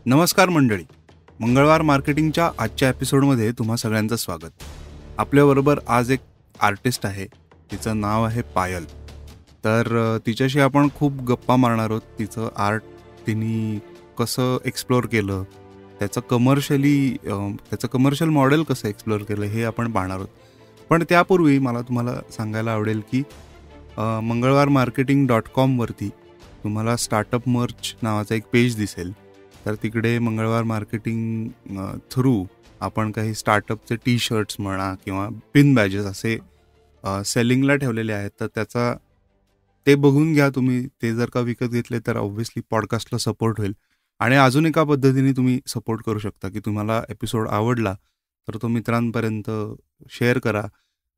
नमस्कार मंडळी, मंगळवार मार्केटिंगच्या आजच्या एपिसोडमध्ये तुम्हा सगळ्यांचं स्वागत. आपल्याबरोबर आज एक आर्टिस्ट आहे, तिचं नाव आहे पायल. तर तिच्याशी आपण खूप गप्पा मारणार आहोत. तिचं आर्ट तिने कसं एक्सप्लोअर केलं, त्याचं कमर्शियल मॉडेल कसं एक्सप्लोअर केलं हे आपण पाहणार आहोत. पण त्यापूर्वी मला तुम्हाला सांगायला आवडेल की मंगळवार marketing.com तुम्हाला स्टार्टअप मर्च नावाचा एक पेज दिसेल. तर तिकडे मंगळवार मार्केटिंग थ्रू आपण काही स्टार्टअपचे टी शर्ट्स म्हणा किंवा पिन बॅजेस असे सेलिंगला ठेवलेले आहेत. तर ते बघून घ्या तुम्ही. ते जर का विकत घेतले तर ऑब्व्हियसली पॉडकास्टला सपोर्ट होईल. आणि अजून एका पद्धतीने तुम्ही सपोर्ट करू शकता की तुम्हाला एपिसोड आवडला तर तो मित्रांपर्यंत शेअर करा,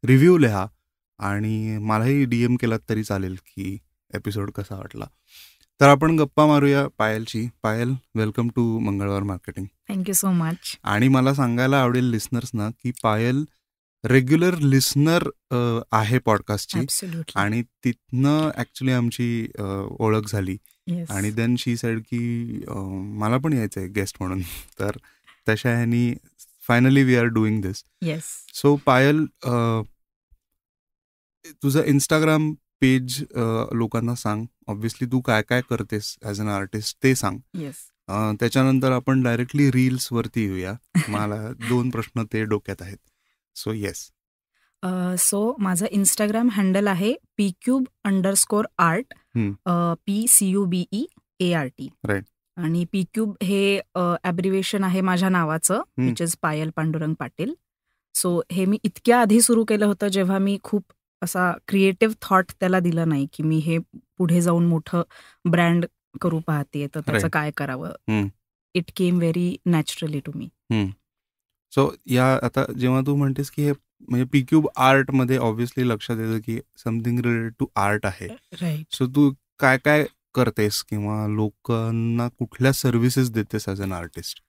रिव्ह्यू लिहा आणि मलाही DM केलात तरी चालेल की एपिसोड कसा वाटला. तर आपण गप्पा मारूया पायलची. पायल, वेलकम टू मंगळवार मार्केटिंग. Thank you so much. आणि मला सांगायला आवडेल लिस्नर्सना की पायल रेग्युलर लिस्नर आहे पॉडकास्टची. ॲब्सोल्युटली. आणि तिथनं ॲक्च्युली आमची ओळख झाली. आणि देन शी सेड की मला पण यायचं आहे गेस्ट म्हणून. तर तशा ह्यानी finally we are doing this. Yes. So Payal, तुझं इंस्टाग्राम पेज लोकांना सांग. ऑब्व्हियसली तू काय काय करतेस ॲज अन आर्टिस्ट ते सांग. येस. त्याच्यानंतर आपण डायरेक्टली रील्सवरती येऊया. मला 2 प्रश्न ते डोक्यात आहेत. So yes. सो माझं इंस्टाग्राम हँडल आहे pcube_art. PCUBEART. राईट. आणि pcube हे ॲब्रिव्हिएशन आहे माझ्या नावाचं, which is Payal Pandurang Patil. So हे मी इतक्या आधी सुरू केलं होतं जेव्हा मी खूप असा क्रिएटिव्ह थॉट त्याला दिला नाही की मी हे पुढे जाऊन मोठं ब्रँड करू पाहते तर त्याचं काय करावं. It came very naturally to me. So या आता जेव्हा तू म्हणतेस की हे म्हणजे पीक्यूब आर्टमध्ये ऑब्व्हियसली लक्षात येतं की समथिंग रिलेटेड टू आर्ट आहे. राईट. सो तू काय काय करतेस किंवा लोकांना कुठल्या सर्व्हिसेस देतेस as an artist?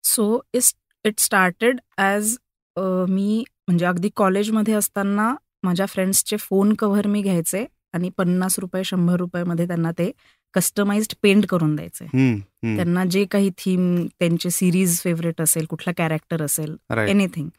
So it started as मी म्हणजे अगदी कॉलेजमध्ये असताना माझ्या फ्रेंड्सचे फोन कव्हर मी घ्यायचे आणि ₹50-100 त्यांना ते कस्टमाइज्ड पेंट करून द्यायचे. त्यांना जे काही थीम, त्यांचे सिरीज फेवरेट असेल, कुठला कॅरेक्टर असेल, एनिथिंग.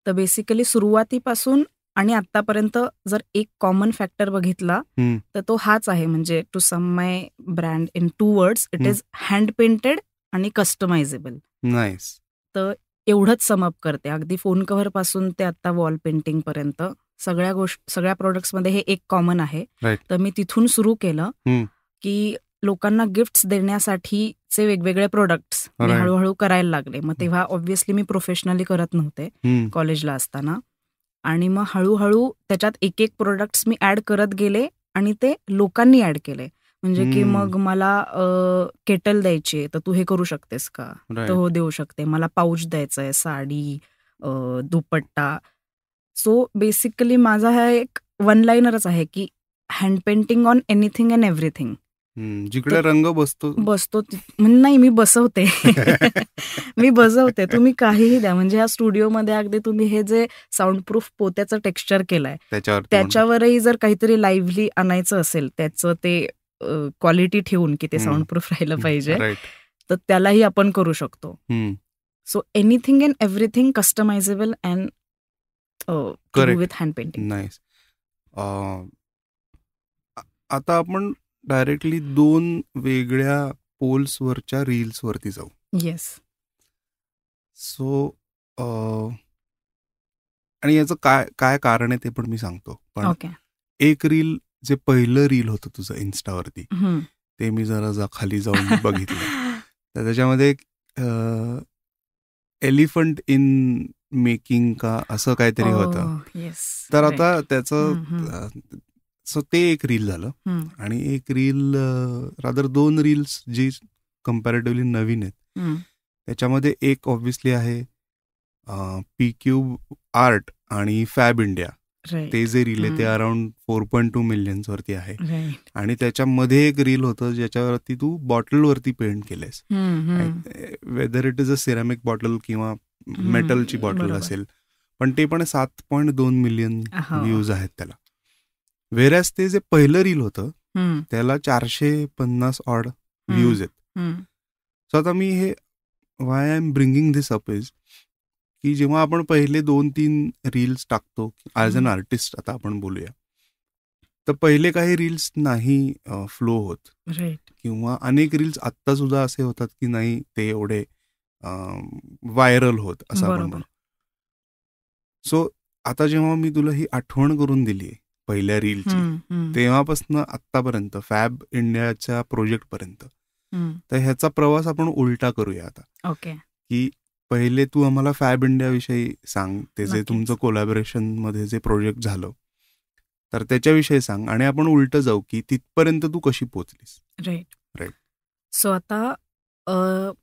तर बेसिकली सुरुवातीपासून आणि आतापर्यंत जर एक कॉमन फॅक्टर बघितला तर तो हाच आहे. म्हणजे to sum my brand in 2 words, it is hand painted आणि कस्टमायझेबल. नाईस. तर एवढंच समअप करते. अगदी फोन कव्हर पासून ते आता वॉल पेंटिंग पर्यंत सगळ्या प्रोडक्ट्समध्ये हे एक कॉमन आहे. तर मी तिथून सुरू केलं की लोकांना गिफ्ट्स देण्यासाठीचे वेगवेगळे प्रोडक्ट्स मी हळूहळू करायला लागले. मग तेव्हा ऑब्व्हियसली मी प्रोफेशनली करत नव्हते कॉलेजला असताना. आणि मग हळूहळू त्याच्यात एक एक प्रोडक्ट्स मी ऍड करत गेले आणि ते लोकांनी ऍड केले. म्हणजे की मग मला केटल द्यायची तर तू हे करू शकतेस का? तर हो, देऊ शकते. मला पाऊच द्यायचंय, साडी, दुपट्टा. सो बेसिकली माझा हा एक वन लाईनरच आहे की hand painting on anything and everything. जिकडे रंग बसतो नाही, मी बसवते. तुम्ही काहीही द्या. म्हणजे ह्या स्टुडिओमध्ये अगदी तुम्ही हे जे साऊंडप्रूफ पोत्याचं टेक्स्चर केलंय त्याच्यावरही जर काहीतरी लाईव्हली आणायचं असेल, त्याचं ते क्वालिटी ठेवून की ते साऊंडप्रूफ राहिलं पाहिजे, तर त्यालाही आपण करू शकतो. So anything and everything customizable and with hand painting. Nice. आता आपण डायरेक्टली 2 वेगळ्या पोल्सवरच्या रील्सवरती जाऊ. येस. सो आणि याचं काय कारण आहे ते पण मी सांगतो. पण एक रील, जे पहिलं रील होतं तुझं इन्स्टावरती, ते मी जरा खाली जाऊन बघितलं. तर त्याच्यामध्ये एलिफंट इन मेकिंग का असं काहीतरी होतं. तर आता त्याचं सो ते एक रील झालं. आणि एक रील, रादर 2 रील्स जी कम्पॅरेटिव्हली नवीन आहेत. त्याच्यामध्ये एक ऑब्व्हियसली आहे पीक्यूब आर्ट आणि फॅब इंडिया. ते जे रील आहे ते अराउंड 4.2 million वरती आहे. आणि त्याच्यामध्ये एक रील होतं ज्याच्यावरती तू बॉटलवरती पेंट केलंयस. Whether it is a ceramic bottle किंवा मेटलची बॉटल असेल, पण ते पण 7.2 million व्ह्यूज आहेत त्याला. वेरॅज ते जे पहिलं रील होतं त्याला 450 ऑड व्ह्यूज आहेत. सो आता मी हे Y I am bringing this up is की जेव्हा आपण पहिले 2-3 रील्स टाकतो ॲज अन आर्टिस्ट, आता आपण बोलूया, तर पहिले काही रील्स नाही फ्लो होत, किंवा अनेक रील्स आत्ता सुद्धा असे होतात की नाही ते एवढे व्हायरल होत, असं आपण म्हणू. सो आता जेव्हा मी तुला ही आठवण करून दिली पहिल्या रीलची, तेव्हापासून आत्तापर्यंत फॅब इंडियाच्या प्रोजेक्टपर्यंत, तर ह्याचा प्रवास आपण उलटा करूया आता. की पहिले तू आम्हाला फॅब इंडियाविषयी सांग, ते जे तुमचं कोलॅबोरेशन मध्ये जे प्रोजेक्ट झालं तर त्याच्याविषयी सांग, आणि आपण उलट जाऊ की तिथपर्यंत तू कशी पोहोचलीस. राईट. सो आता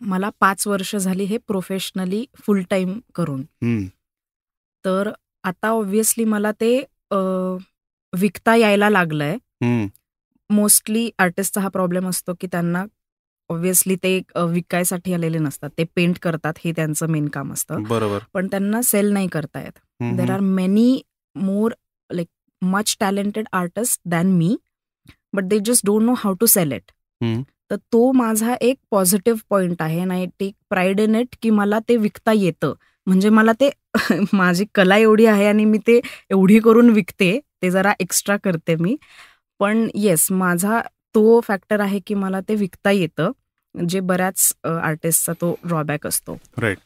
मला 5 वर्ष झाली हे प्रोफेशनली फुल टाइम करून. तर आता ऑब्व्हियसली मला ते विकता यायला लागलंय. मोस्टली आर्टिस्टचा हा प्रॉब्लेम असतो की त्यांना ऑब्व्हियसली ते विकायसाठी आलेले नसतात, ते पेंट करतात, हे त्यांचं मेन काम असतं. बरोबर. पण त्यांना सेल नाही करता येत. There are many more like much talented artist than me, but they just don't know how to sell it. तर तो माझा एक पॉझिटिव्ह पॉइंट आहे, आणि I take pride in it की मला ते विकता येतं. म्हणजे मला ते माझी कला एवढी आहे आणि मी ते एवढी करून विकते, ते जरा एक्स्ट्रा करते मी. पण येस, माझा तो फॅक्टर आहे की मला ते विकता येतं, जे बऱ्याच आर्टिस्टचा तो ड्रॉबॅक असतो. राईट.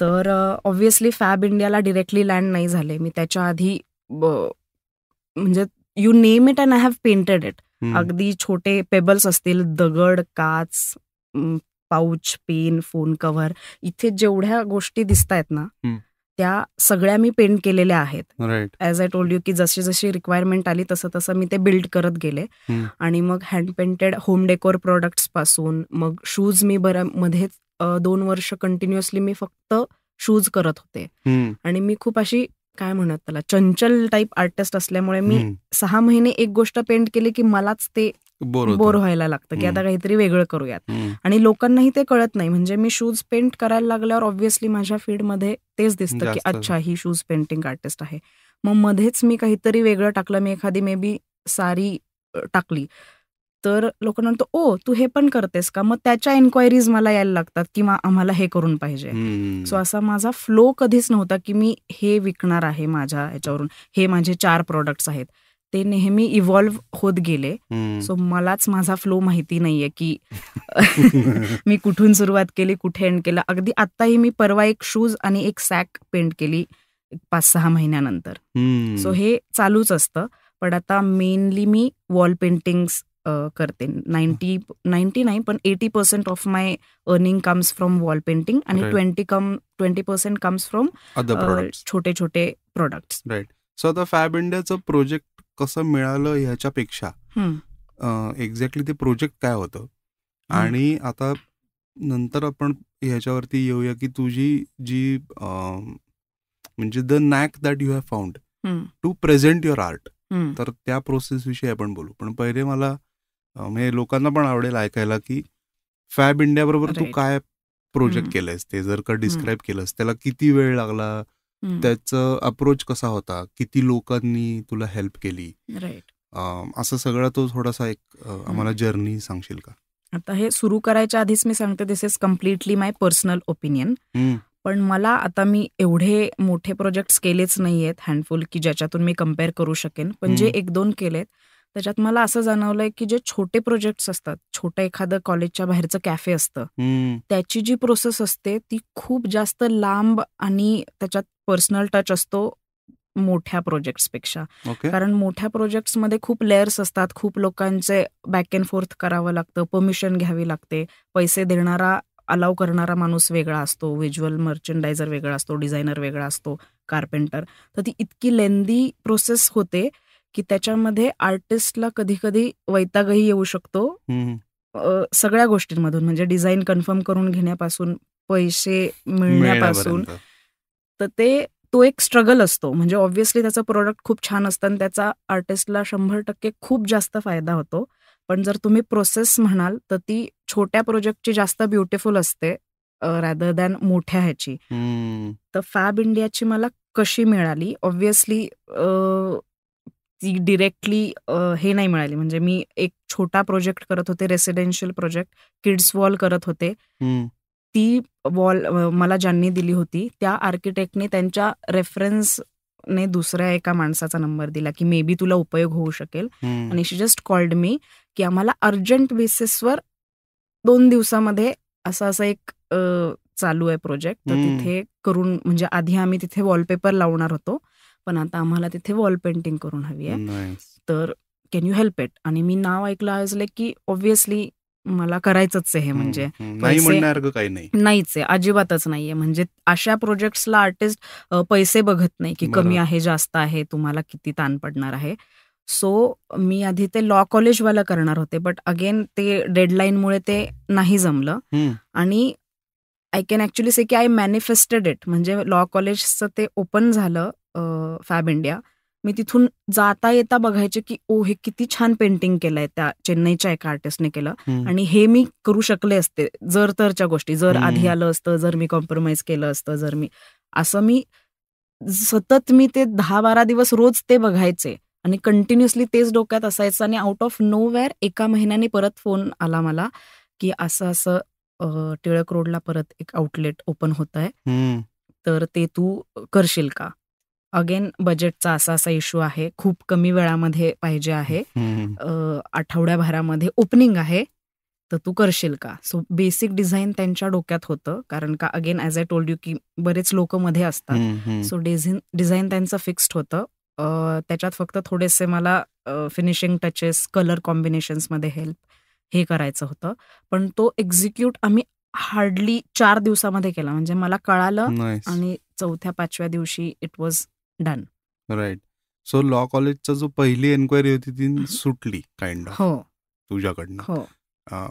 तर ऑब्व्हियसली फॅब इंडियाला डिरेक्टली लँड नाही झाले. मी त्याच्या आधी म्हणजे you name it and I have painted it. अगदी छोटे पेबल्स असतील, दगड, काच, पाऊच, पेन, फोन कव्हर, इथे जेवढ्या गोष्टी दिसतायत ना त्या सगळ्या मी पेंट केलेल्या आहेत. ॲज आय टोल्ड यू की जशी जशी रिक्वायरमेंट आली तसं तसं मी ते बिल्ड करत गेले. आणि मग hand painted home decor products पासून मग शूज, मी मध्येच 2 वर्ष कंटिन्युअसली मी फक्त शूज करत होते. आणि मी खूप अशी काय म्हणत त्याला चंचल टाईप आर्टिस्ट असल्यामुळे मी 6 महिने एक गोष्ट पेंट केली की मलाच ते बोर व्हायला लागतं की आता काहीतरी वेगळं करूयात. आणि लोकांनाही ते कळत नाही. म्हणजे मी शूज पेंट करायला लागल्यावर ऑब्व्हियसली माझ्या फीडमध्ये तेच दिसतं की अच्छा ही शूज पेंटिंग आर्टिस्ट आहे. मग मध्येच मी काहीतरी वेगळं टाकलं, मी एखादी मे बी साडी टाकली, तर लोकांना म्हणतो ओ तू हे पण करतेस का, मग त्याच्या एन्क्वायरीज मला यायला लागतात की आम्हाला हे करून पाहिजे. सो असा माझा फ्लो कधीच नव्हता की मी हे विकणार आहे माझ्या ह्याच्यावरून, हे माझे 4 प्रोडक्ट्स आहेत. ते नेहमी इव्हॉल्व्ह होत गेले. सो मलाच माझा फ्लो माहिती नाहीये की मी कुठून सुरुवात केली, कुठे एंड केलं. अगदी आत्ताही मी परवा एक शूज आणि एक सॅक पेंट केली 5-6 महिन्यानंतर. सो हे चालूच असतं. पण आता मेनली मी वॉल पेंटिंग्स करते. 90 नाही पण 80% of my earning comes from wall painting आणि 20% कम्स फ्रॉम छोटे छोटे प्रोडक्ट्स. राईट. सो आता फॅब इंडियाचं प्रोजेक्ट कसं मिळालं ह्याच्यापेक्षा एक्झॅक्टली ते प्रोजेक्ट काय होतं, आणि आता नंतर आपण ह्याच्यावरती येऊया की तुझी जी म्हणजे the knack that you have found to present your art, तर त्या प्रोसेस विषयी आपण बोलू. पण पहिले मला म्हणजे लोकांना पण आवडेल ऐकायला की फॅब इंडिया बरोबर तू काय प्रोजेक्ट केलंयस, ते जर का डिस्क्राईब केलंस, त्याला किती वेळ लागला, त्याचं अप्रोच कसा होता, किती लोकांनी तुला हेल्प केली, असं सगळं तो थोडासा एक आम्हाला जर्नी सांगशील का? आता हे सुरू करायच्या आधीच मी सांगते, this is completely my personal opinion. पण मला आता मी एवढे मोठे प्रोजेक्ट्स केलेच नाहीयेत हँडफुल की ज्याच्यातून मी कम्पेअर करू शकेन. पण जे 1-2 केलेत त्याच्यात मला असं जाणवलंय की जे छोटे प्रोजेक्ट्स असतात, छोटं एखादं कॉलेजच्या बाहेरचं कॅफे असतं, त्याची जी प्रोसेस असते ती खूप जास्त लांब आणि त्याच्यात पर्सनल टच असतो मोठ्या प्रोजेक्ट्सपेक्षा. कारण मोठ्या प्रोजेक्ट्समध्ये खूप लेयर्स असतात, खूप लोकांचे बॅक अँड फोर्थ करावं लागतं, परमिशन घ्यावी लागते, पैसे देणारा अलाव करणारा माणूस वेगळा असतो, व्हिज्युअल मर्चंडायझर वेगळा असतो, डिझायनर वेगळा असतो, कार्पेंटर. तर ती इतकी लेंदी प्रोसेस होते की त्याच्यामध्ये आर्टिस्टला कधी कधी वैतागही येऊ शकतो सगळ्या गोष्टींमधून. म्हणजे डिझाईन कन्फर्म करून घेण्यापासून पैसे मिळण्यापासून. तर तो एक स्ट्रगल असतो. म्हणजे ऑब्व्हियसली त्याचं प्रोडक्ट खूप छान असतं आणि त्याचा आर्टिस्टला 100% खूप जास्त फायदा होतो. पण जर तुम्ही प्रोसेस म्हणाल तर ती छोट्या प्रोजेक्टची जास्त ब्युटिफुल असते रॅदर दॅन मोठ्या ह्याची. तर फॅब इंडियाची मला कशी मिळाली, ऑब्व्हियसली ती डिरेक्टली हे नाही मिळाली. म्हणजे मी एक छोटा प्रोजेक्ट करत होते, रेसिडेन्शियल प्रोजेक्ट, किड्स वॉल करत होते. ती वॉल मला ज्यांनी दिली होती त्या आर्किटेक्टने त्यांच्या रेफरन्सने दुसऱ्या एका माणसाचा नंबर दिला की मे बी तुला उपयोग होऊ शकेल. आणि शी जस्ट कॉल्ड मी की आम्हाला अर्जंट बेसिसवर 2 दिवसामध्ये असं एक चालू आहे प्रोजेक्ट, तर तिथे करून, म्हणजे आधी आम्ही तिथे वॉलपेपर लावणार होतो, पण आता आम्हाला तिथे वॉल पेंटिंग करून हवी आहे, तर कॅन यू हेल्प इट. आणि मी नाव ऐकलं आजले की ऑब्व्हियसली मला करायचंच आहे हे, म्हणजे नाहीच आहे, अजिबातच नाहीये. म्हणजे अशा प्रोजेक्ट्सला आर्टिस्ट पैसे बघत नाही की कमी आहे जास्त आहे, तुम्हाला किती ताण पडणार आहे. सो मी आधी ते लॉ कॉलेजवाला करणार होते, बट अगेन ते डेडलाईनमुळे ते नाही जमलं. आणि आय कॅन ऍक्च्युली से की आय मॅनिफेस्टेड इट. म्हणजे लॉ कॉलेजचं ते ओपन झालं फॅब इंडिया. मी तिथून जाता येता बघायचे की ओ हे किती छान पेंटिंग केलंय त्या चेन्नईच्या एका आर्टिस्टने केलं, आणि हे मी करू शकले असते जर तरच्या गोष्टी, जर आधी आलं असतं, जर मी कॉम्प्रोमाइज केलं असतं, जर मी सतत मी ते 10-12 दिवस रोज ते बघायचे आणि कंटिन्युअसली तेच डोक्यात असायचं. आणि आउट ऑफ नो वेअर एका महिन्याने परत फोन आला मला की असं टिळक रोडला परत एक आउटलेट ओपन होत आहे, तर ते तू करशील का. अगेन बजेटचा असा इश्यू आहे, खूप कमी वेळामध्ये पाहिजे आहे, आठवड्याभरामध्ये ओपनिंग आहे, तर तू करशील का. सो बेसिक डिझाईन त्यांच्या डोक्यात होतं, कारण का again as I told you की बरेच लोक मध्ये असतात. सो डिझाईन त्यांचं फिक्स्ड होतं. त्याच्यात फक्त थोडेसे मला फिनिशिंग टचेस, कलर कॉम्बिनेशन्समध्ये हेल्प हे करायचं होतं. पण तो एक्झिक्यूट आम्ही हार्डली 4 दिवसामध्ये केला. म्हणजे मला कळालं आणि 4-5व्या दिवशी it was done. Right. So law कॉलेजचा जो पहिली एन्क्वायरी होती ती सुटली काइंड ऑफ तुझ्याकडनं. हो.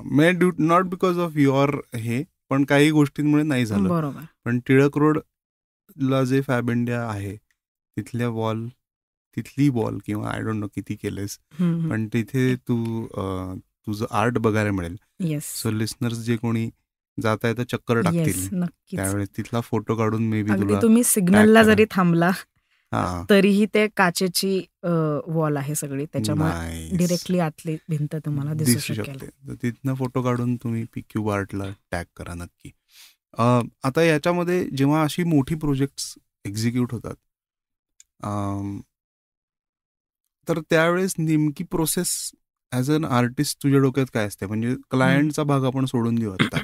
May not because of your हे, पण काही गोष्टींमुळे नाही झालं. बरोबर. पण टिळक रोडला जे फॅब इंडिया आहे तिथली वॉल किंवा आय डोंट नो किती केलेस, पण तिथे तुझं आर्ट बघायला मिळेल. सो लिस्नर्स जे कोणी जात आहे तर चक्कर टाकतील त्यावेळेस तिथला फोटो काढून मे बी तुला, तुम्ही सिग्नलला जरी थांबला तरीही ते काचेची वॉल आहे सगळी, त्याच्यामुळे डिरेक्टली आतली भिंत तुम्हाला दिसू शकते. तिथनं फोटो काढून तुम्ही PQ आर्टला टॅग करा नक्की. आता याच्यामध्ये जेव्हा अशी मोठी प्रोजेक्ट्स एक्झिक्यूट होतात तर त्यावेळेस नेमकी प्रोसेस ॲज अन आर्टिस्ट तुझ्या डोक्यात काय असते. म्हणजे क्लायंटचा भाग आपण सोडून देऊ आता,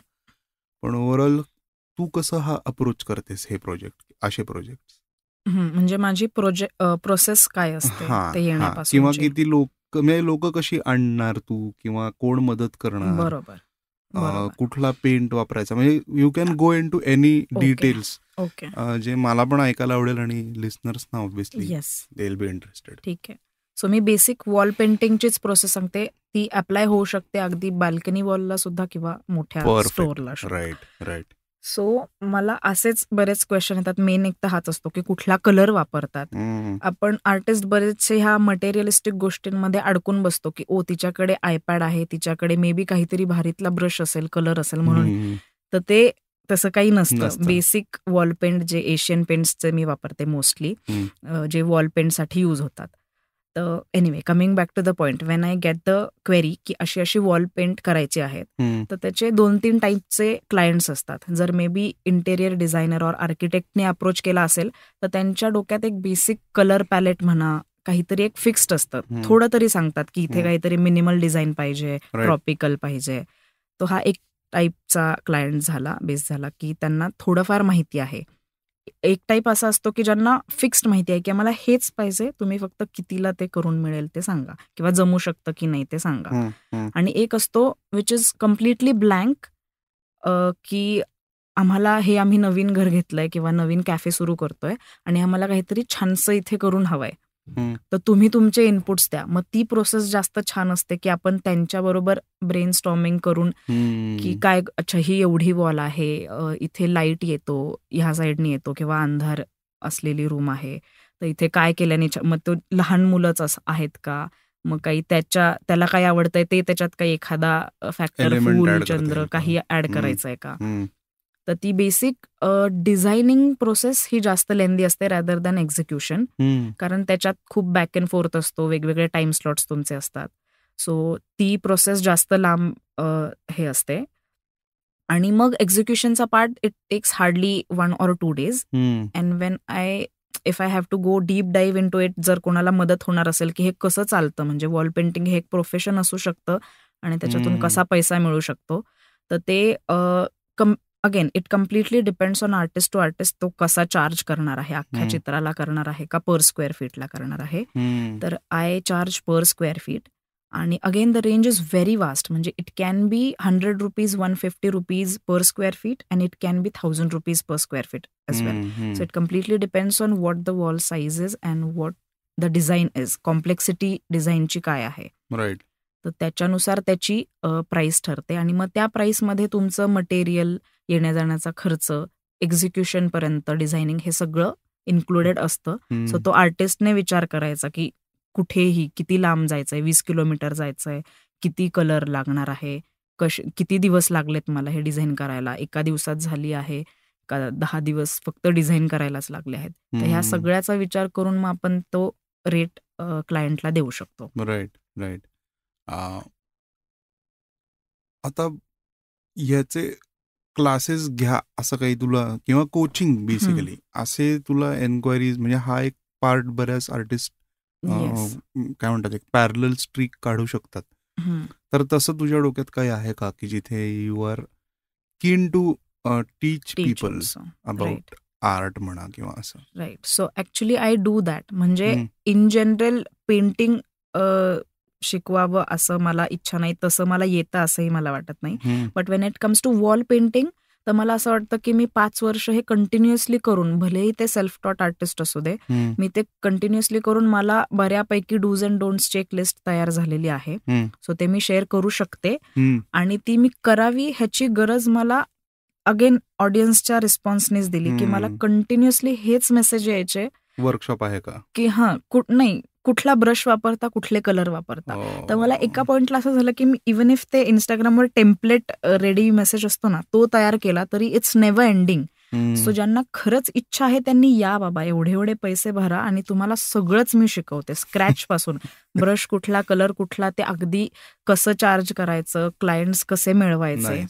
पण ओव्हरऑल तू कसं हा अप्रोच करतेस हे प्रोजेक्ट, असे प्रोजेक्ट. म्हणजे माझी प्रोसेस काय असते ते येण्यापासून, किंवा किती लोक कशी आणणार तू, किंवा कोण मदत करणार, बरोबर, कुठला पेंट वापरायचा, म्हणजे you can go into any details जे मला पण ऐकायला आवडेल आणि लिस्नर्स ना obviously they will be interested. ठीक आहे. सो मी बेसिक वॉल पेंटिंगचीच प्रोसेस सांगते. ती अप्लाय होऊ शकते अगदी बाल्कनी वॉलला सुद्धा किंवा मोठ्या स्टोअरला. राईट. सो मला असेच बरेच क्वेश्चन येतात. मेन एक तर हाच असतो की कुठला कलर वापरतात. आपण आर्टिस्ट बरेचसे ह्या मटेरियलिस्टिक गोष्टींमध्ये अडकून बसतो की ओ तिच्याकडे आयपॅड आहे, तिच्याकडे मे बी काहीतरी भारीतला ब्रश असेल, कलर असेल म्हणून. तर ते तसं काही नसतं. बेसिक वॉल पेंट जे एशियन पेंट्सचे मी वापरते मोस्टली, जे वॉल पेंटसाठी यूज होतात. तर anyway, coming back to the point, when I get the query की अशी वॉल पेंट करायची आहेत, तर त्याचे 2-3 टाईपचे क्लायंट्स असतात. जर मे बी इंटेरियर डिझायनर और आर्किटेक्टने अप्रोच केला असेल तर त्यांच्या डोक्यात एक बेसिक कलर पॅलेट म्हणा, काहीतरी एक फिक्स्ड असतं. थोडं तरी सांगतात की इथे काहीतरी मिनिमल डिझाईन पाहिजे, ट्रॉपिकल पाहिजे. तो हा एक टाईपचा क्लायंट झाला, बेस झाला की त्यांना थोडंफार माहिती आहे. एक टाईप असा असतो की ज्यांना फिक्स्ड माहिती आहे की आम्हाला हेच पाहिजे, तुम्ही फक्त कितीला ते करून मिळेल ते सांगा, किंवा जमू शकतं की नाही ते सांगा. आणि एक असतो विच इज कम्प्लिटली ब्लँक, की आम्ही नवीन घर घेतलंय किंवा नवीन कॅफे सुरू करतोय आणि आम्हाला काहीतरी छानसं इथे करून हवंय, तर तुम्ही तुमचे इनपुट्स द्या. मग ती प्रोसेस जास्त छान असते की आपण त्यांच्याबरोबर ब्रेन स्टॉर्मिंग करून की काय, अच्छा ही एवढी वॉल आहे, इथे लाईट येतो, ह्या साईडने येतो किंवा अंधार असलेली रूम आहे, तर इथे काय केल्याने, मग तो लहान मुलंच आहेत का, मग काही त्याला काय आवडतंय ते त्याच्यात काही एखादा फॅक्टर, फूल, चंद्र काही ऍड करायचंय का. तर ती बेसिक डिझायनिंग प्रोसेस ही जास्त लेंदी असते रॅदर दॅन एक्झिक्युशन, कारण त्याच्यात खूप बॅक अँड फोर्थ असतो, वेगवेगळे टाइम स्लॉट्स तुमचे असतात. सो ती प्रोसेस जास्त लांब हे असते. आणि मग एक्झिक्युशनचा part it takes hardly 1 or 2 days. And when if I have to go deep dive into it, जर कोणाला मदत होणार असेल की हे कसं चालतं, म्हणजे वॉल पेंटिंग हे एक प्रोफेशन असू शकतं आणि त्याच्यातून कसा पैसा मिळू शकतो, तर ते again it completely depends on artist to artist, तो कसा चार्ज करणार आहे, अख्ख्या चित्राला करणार आहे का पर स्क्वेअर फीटला करणार आहे. तर I charge per square feet. आणि again the range is very vast, म्हणजे it can be 100 rupees, 150 rupees per square feet and it can be 1000 rupees per square feet as well. So it completely depends on what the wall size is and what the design is, complexity डिझाईनची काय आहे. Right. तर त्याच्यानुसार त्याची price ठरते आणि मग त्या प्राइसमध्ये तुमचं मटेरियल, येण्या जाण्याचा खर्च, एक्झिक्युशन पर्यंत डिझायनिंग हे सगळं इन्क्लुडेड असतं. सो तो आर्टिस्टने विचार करायचा की कुठेही किती लांब जायचंय, 20 किलोमीटर जायचंय, किती कलर लागणार आहे, किती दिवस लागलेत मला हे डिझाईन करायला, एका दिवसात झाली आहे का 10 दिवस फक्त डिझाईन करायलाच लागले आहेत. तर ह्या सगळ्याचा विचार करून मग आपण तो रेट क्लायंटला देऊ शकतो. Right right. आता ह्याचे क्लासेस घ्या असं काही तुला, किंवा कोचिंग बेसिकली असे तुला एन्क्वायरीज, म्हणजे हा एक पार्ट बऱ्याच आर्टिस्ट काय म्हणतात एक पॅरलल स्ट्रीक काढू शकतात. तर तसं तुझ्या डोक्यात काही आहे का की जिथे you are keen to teach people about art म्हणा किंवा असं? Right. So actually I do that. म्हणजे इन जनरल पेंटिंग शिकवावं असं मला इच्छा नाही, तसं मला येतं असंही मला वाटत नाही. But when it comes to wall painting, तर मला असं वाटतं की मी 5 वर्ष हे कंटिन्युअसली करून, भलेही ते सेल्फ टॉट आर्टिस्ट असू दे, मी ते कंटिन्युअसली करून मला बऱ्यापैकी डूज अँड डोंट्स चेकलिस्ट तयार झालेली आहे. सो ते मी शेअर करू शकते आणि ती मी करावी ह्याची गरज मला अगेन ऑडियन्सच्या रिस्पॉन्सनेच दिली की मला कंटिन्युअसली हेच मेसेज यायचे. वर्कशॉप आहे का की नाही, कुठला ब्रश वापरता, कुठले कलर वापरता. तर मला एका पॉइंटला असं झालं की मी इवन इफ ते इंस्टाग्रामवर टेम्पलेट रेडी मेसेज असतो ना, तो तयार केला तरी इट्स नेव्हर एंडिंग. सो ज्यांना खरंच इच्छा आहे त्यांनी या बाबा, एवढे पैसे भरा आणि तुम्हाला सगळंच मी शिकवते स्क्रॅच पासून. ब्रश कुठला, कलर कुठला, ते अगदी कसं चार्ज करायचं, क्लायंट्स कसे मिळवायचे.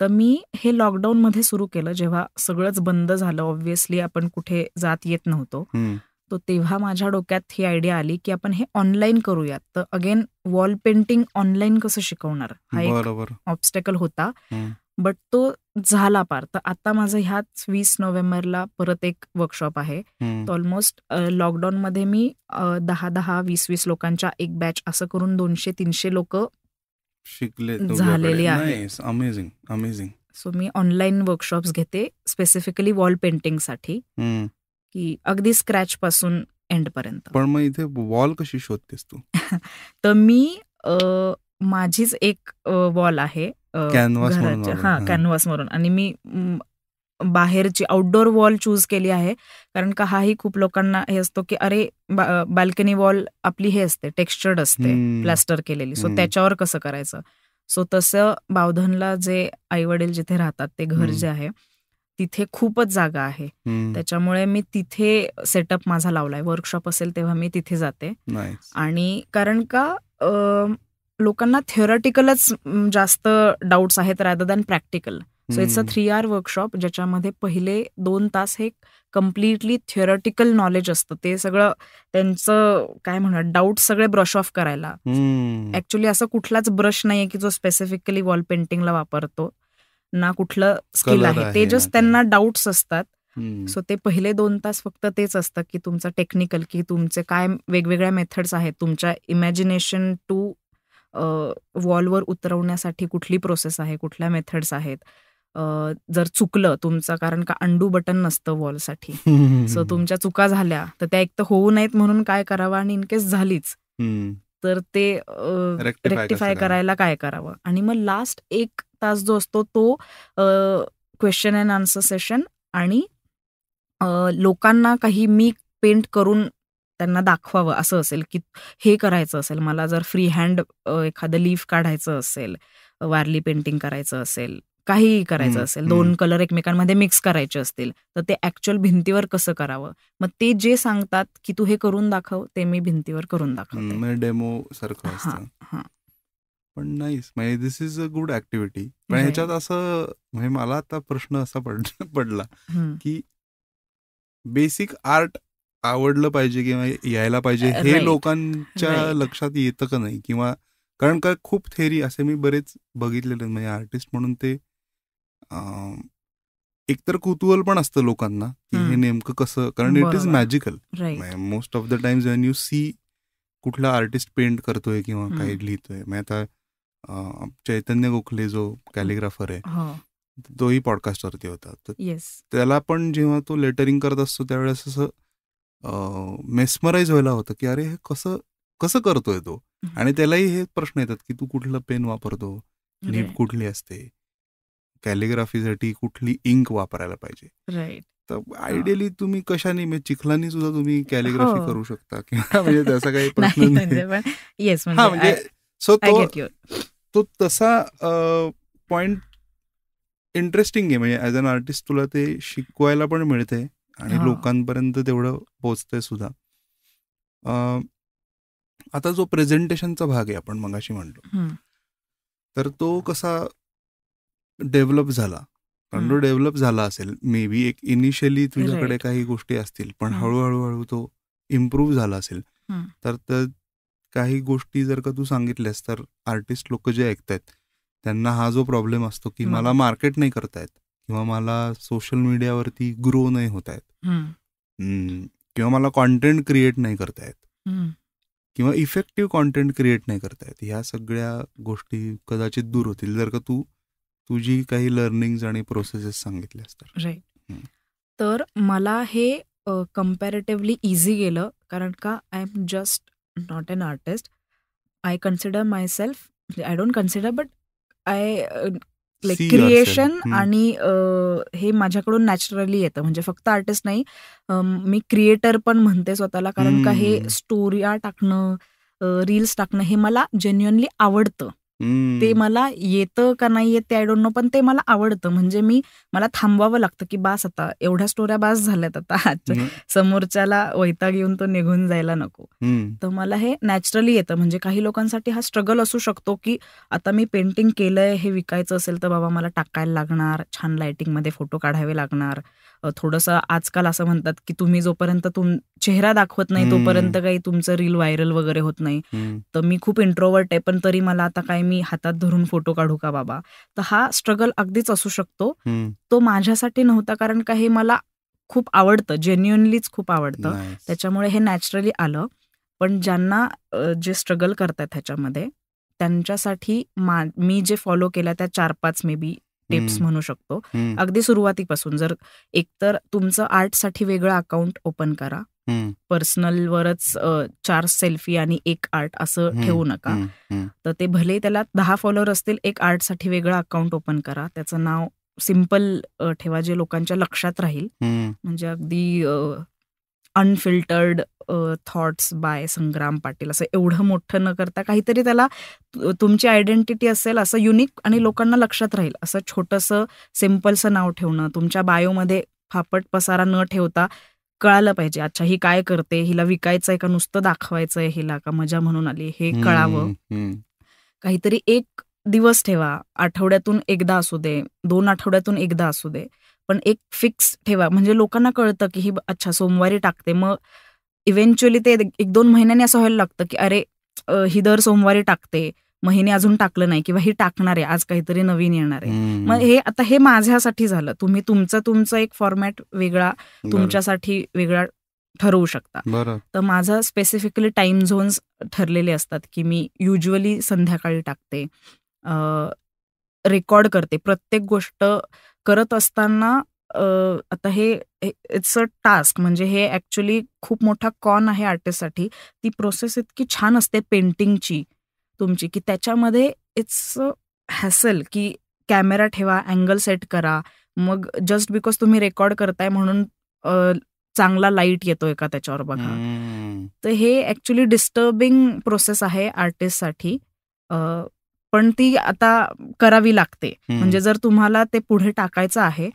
तर मी हे लॉकडाऊनमध्ये सुरू केलं, जेव्हा सगळंच बंद झालं. ऑब्व्हियसली आपण कुठे जात येत नव्हतो. तो तेव्हा माझ्या डोक्यात ही आयडिया आली की आपण हे ऑनलाईन करूयात. तर अगेन वॉल पेंटिंग ऑनलाईन कसं शिकवणार, हा एक ऑब्स्टॅकल होता. बट तो झाला पार. तर आता माझं ह्याच 20 नोव्हेंबरला परत एक वर्कशॉप आहे. तर ऑलमोस्ट लॉकडाऊनमध्ये मी 10-10, 20-20 लोकांच्या एक बॅच असं करून 200-300 लोक शिकले झालेली आहे. Amazing amazing. सो मी ऑनलाईन वर्कशॉप्स घेते स्पेसिफिकली वॉल पेंटिंगसाठी, की अगदी स्क्रॅच पासून एंड पर्यंत. पण मग इथे वॉल कशी शोधतेस तू? तर मी माझीच एक वॉल आहे कॅनव्हास वरून, आणि मी बाहेरची आउटडोअर वॉल चूज केली आहे. कारण का हाही खूप लोकांना हे असतो की अरे बाल्कनी वॉल आपली हे असते, टेक्स्चर्ड असते, प्लास्टर केलेली, सो त्याच्यावर कसं करायचं. सो तसं बावधनला जे आई वडील जिथे राहतात ते घर जे आहे तिथे खूपच जागा आहे. त्याच्यामुळे मी तिथे सेटअप माझा लावलाय. वर्कशॉप असेल तेव्हा मी तिथे जाते. आणि कारण का लोकांना थिअरटिकलच जास्त डाऊट्स आहेत rather than practical. So it's a 3 hour workshop, ज्याच्यामध्ये पहिले 2 तास हे कम्प्लिटली थिअरटिकल नॉलेज असतं. ते सगळं त्यांचं काय म्हणतात डाऊट सगळे ब्रश ऑफ करायला. ऍक्च्युली असं कुठलाच ब्रश नाहीये की जो स्पेसिफिकली वॉल पेंटिंगला वापरतो, ना कुठलं स्किल आहे. ते जस्ट त्यांना डाऊट्स असतात. सो ते पहिले 2 तास फक्त तेच असतं की तुमचं टेक्निकल, की तुमचे काय वेगवेगळ्या मेथड्स आहेत, तुमच्या इमॅजिनेशन टू वॉलवर उतरवण्यासाठी कुठली प्रोसेस आहे, कुठल्या मेथड्स आहेत. जर चुकलं तुमचं, कारण का अंडू बटन नसतं वॉलसाठी. सो तुमच्या चुका झाल्या तर त्या एक तर होऊ नयेत म्हणून काय करावं, आणि इनकेस झालीच तर ते रेक्टिफाय करायला काय करावं. आणि मग लास्ट 1 तास जो असतो तो क्वेश्चन अँड आन्सर सेशन, आणि लोकांना काही मी पेंट करून त्यांना दाखवावं असं असेल की हे करायचं असेल मला, जर फ्री हँड एखादं लीफ काढायचं असेल, वारली पेंटिंग करायचं असेल, काहीही करायचं असेल, 2 कलर एकमेकांमध्ये मिक्स करायचे असतील, तर ते ऍक्च्युअल भिंतीवर कसं करावं, मग ते जे सांगतात की तू हे करून दाखव, ते मी भिंतीवर करून दाखवते. डेमो सारखं असतं. पण नाहीच, म्हणजे दिस इज अ गुड ऍक्टिव्हिटी. पण ह्याच्यात असं म्हणजे मला आता प्रश्न असा पडला की बेसिक आर्ट आवडलं पाहिजे किंवा यायला पाहिजे हे लोकांच्या लक्षात येतं का नाही, किंवा कारण का खूप थेरी असे मी बरेच बघितलेले म्हणजे आर्टिस्ट म्हणून ते एकतर कुतूहल पण असतं लोकांना की हे नेमकं कसं, कारण it is magical. Most of the times when you see कुठला आर्टिस्ट पेंट करतोय किंवा काही लिहितोय, म्हणजे आता चैतन्य गोखले जो कॅलिग्राफर आहे तोही पॉडकास्टवरती होता, तर त्याला पण जेव्हा तो लेटरिंग करत असतो त्यावेळेस असं मेस्मराईज व्हायला होतं की अरे हे कसं करतोय तो, आणि त्यालाही हे प्रश्न येतात की तू कुठलं पेन वापरतो, निब कुठली असते, कॅलिग्राफीसाठी कुठली इंक वापरायला पाहिजे. तर आयडियली तुम्ही कशाने, चिखलानी सुद्धा तुम्ही कॅलिग्राफी करू शकता किंवा म्हणजे त्याचा काही प्रश्न नाही. सो तो तसा पॉइंट इंटरेस्टिंग आहे, म्हणजे ऍज अन आर्टिस्ट तुला ते शिकवायला पण मिळते आणि लोकांपर्यंत तेवढं पोहोचतंय सुद्धा. आता जो प्रेझेंटेशनचा भाग आहे आपण मगाशी म्हणलो, तर तो कसा डेव्हलप झाला, कारण तो डेव्हलप झाला असेल मे बी, एक इनिशियली तुझ्याकडे काही गोष्टी असतील, पण हळूहळू तो इम्प्रूव्ह झाला असेल, तर काही गोष्टी जर का तू सांगितल्यास तर आर्टिस्ट लोक जे ऐकतायत त्यांना हा जो प्रॉब्लेम असतो की मला मार्केट नाही करतायत किंवा मला सोशल मीडियावरती ग्रो नाही होत आहेत किंवा मला कॉन्टेंट क्रिएट नाही करतायत किंवा इफेक्टिव्ह कॉन्टेंट क्रिएट नाही करतायत, ह्या सगळ्या गोष्टी कदाचित दूर होतील जर का तू तुझी काही लर्निंग्स आणि प्रोसेसेस सांगितल्यास तर. राईट. तर मला हे कम्पॅरेटिव्हली इझी गेलं, कारण का I am just not an artist. I consider my self, I don't consider but I like creation आणि हे माझ्याकडून नॅचरली येतं, म्हणजे फक्त आर्टिस्ट नाही, मी क्रिएटर पण म्हणते स्वतःला, कारण का हे स्टोऱ्या टाकणं, रील्स टाकणं हे मला जेन्युअनली आवडतं. ते मला येतं का नाही येत ते आय डोंट नो, पण ते मला आवडतं. म्हणजे मला थांबवावं लागतं की बास, आता एवढ्या स्टोऱ्या बास झाल्यात, आता समोरच्याला वैताग येऊन तो निघून जायला नको. तर मला हे नॅचरली येतं. म्हणजे काही लोकांसाठी हा स्ट्रगल असू शकतो की आता मी पेंटिंग केलंय, हे विकायचं असेल तर बाबा मला टाकायला लागणार, छान लाइटिंगमध्ये फोटो काढावे लागणार, थोडंसं आजकाल असं म्हणतात की तुम्ही जोपर्यंत चेहरा दाखवत नाही तोपर्यंत काही तुमचं रील व्हायरल वगैरे होत नाही. तर मी खूप इंट्रोवर्ट आहे, पण तरी मला आता काय मी हातात धरून फोटो काढू का बाबा. तर हा स्ट्रगल अगदीच असू शकतो. तो माझ्यासाठी नव्हता, कारण का हे मला खूप आवडतं, जेन्युअनलीच खूप आवडतं, त्याच्यामुळे हे नॅचरली आलं. पण ज्यांना जे स्ट्रगल करतात ह्याच्यामध्ये, त्यांच्यासाठी मी जे फॉलो केल्या त्या 4-5 मे बी टिप्स म्हणू शकतो. अगदी सुरुवातीपासून, जर एकतर तुमचं आर्टसाठी वेगळं अकाउंट ओपन करा, पर्सनलवरच 4 सेल्फी आणि 1 आर्ट असं ठेवू नका. तर ते भले त्याला 10 फॉलोअर असतील, एक आर्टसाठी वेगळं अकाउंट ओपन करा, त्याचं नाव सिम्पल ठेवा, जे लोकांच्या लक्षात राहील. म्हणजे अगदी unfiltered thoughts bye Sangram Patil असं एवढं मोठं न करता, काहीतरी त्याला तुमची आयडेंटिटी असेल असं युनिक आणि लोकांना लक्षात राहील असं छोटंसं सिम्पलचं नाव ठेवणं. तुमच्या बायोमध्ये फापट पसारा न ठेवता कळालं पाहिजे, अच्छा ही काय करते, हिला विकायचंय का नुसतं दाखवायचंय, हिला का मजा म्हणून आली, हे कळावं. काहीतरी एक दिवस ठेवा, आठवड्यातून एकदा असू दे, 2 आठवड्यातून एकदा असू दे, पण एक फिक्स ठेवा. म्हणजे लोकांना कळतं की ही अच्छा सोमवारी टाकते, मग इव्हेंच्युअली ते 1-2 महिन्यांनी असं व्हायला लागतं की अरे ही दर सोमवारी टाकते, मग हिने अजून टाकलं नाही, किंवा ही टाकणार आहे, आज काहीतरी नवीन येणार आहे. मग हे माझ्यासाठी झालं. तुम्ही तुमचं एक फॉर्मॅट वेगळा, तुमच्यासाठी वेगळा ठरवू शकता. तर माझं स्पेसिफिकली टाइम झोन्स ठरलेले असतात की मी युज्युअली संध्याकाळी टाकते, रेकॉर्ड करते. प्रत्येक गोष्ट करत असताना आता हे इट्स अ टास्क, म्हणजे हे ऍक्च्युअली खूप मोठा कॉन आहे आर्टिस्टसाठी. ती प्रोसेस इतकी छान असते पेंटिंगची तुमची, की त्याच्यामध्ये इट्स हॅसल की कॅमेरा ठेवा, अँगल सेट करा, मग जस्ट बिकॉज तुम्ही रेकॉर्ड करताय म्हणून चांगला लाईट येतोय का त्याच्यावर बघा. तर हे ऍक्च्युअली डिस्टर्बिंग प्रोसेस आहे आर्टिस्टसाठी. पण ती आता करावी लागते. म्हणजे जर तुम्हाला ते पुढे टाकायचं आहे,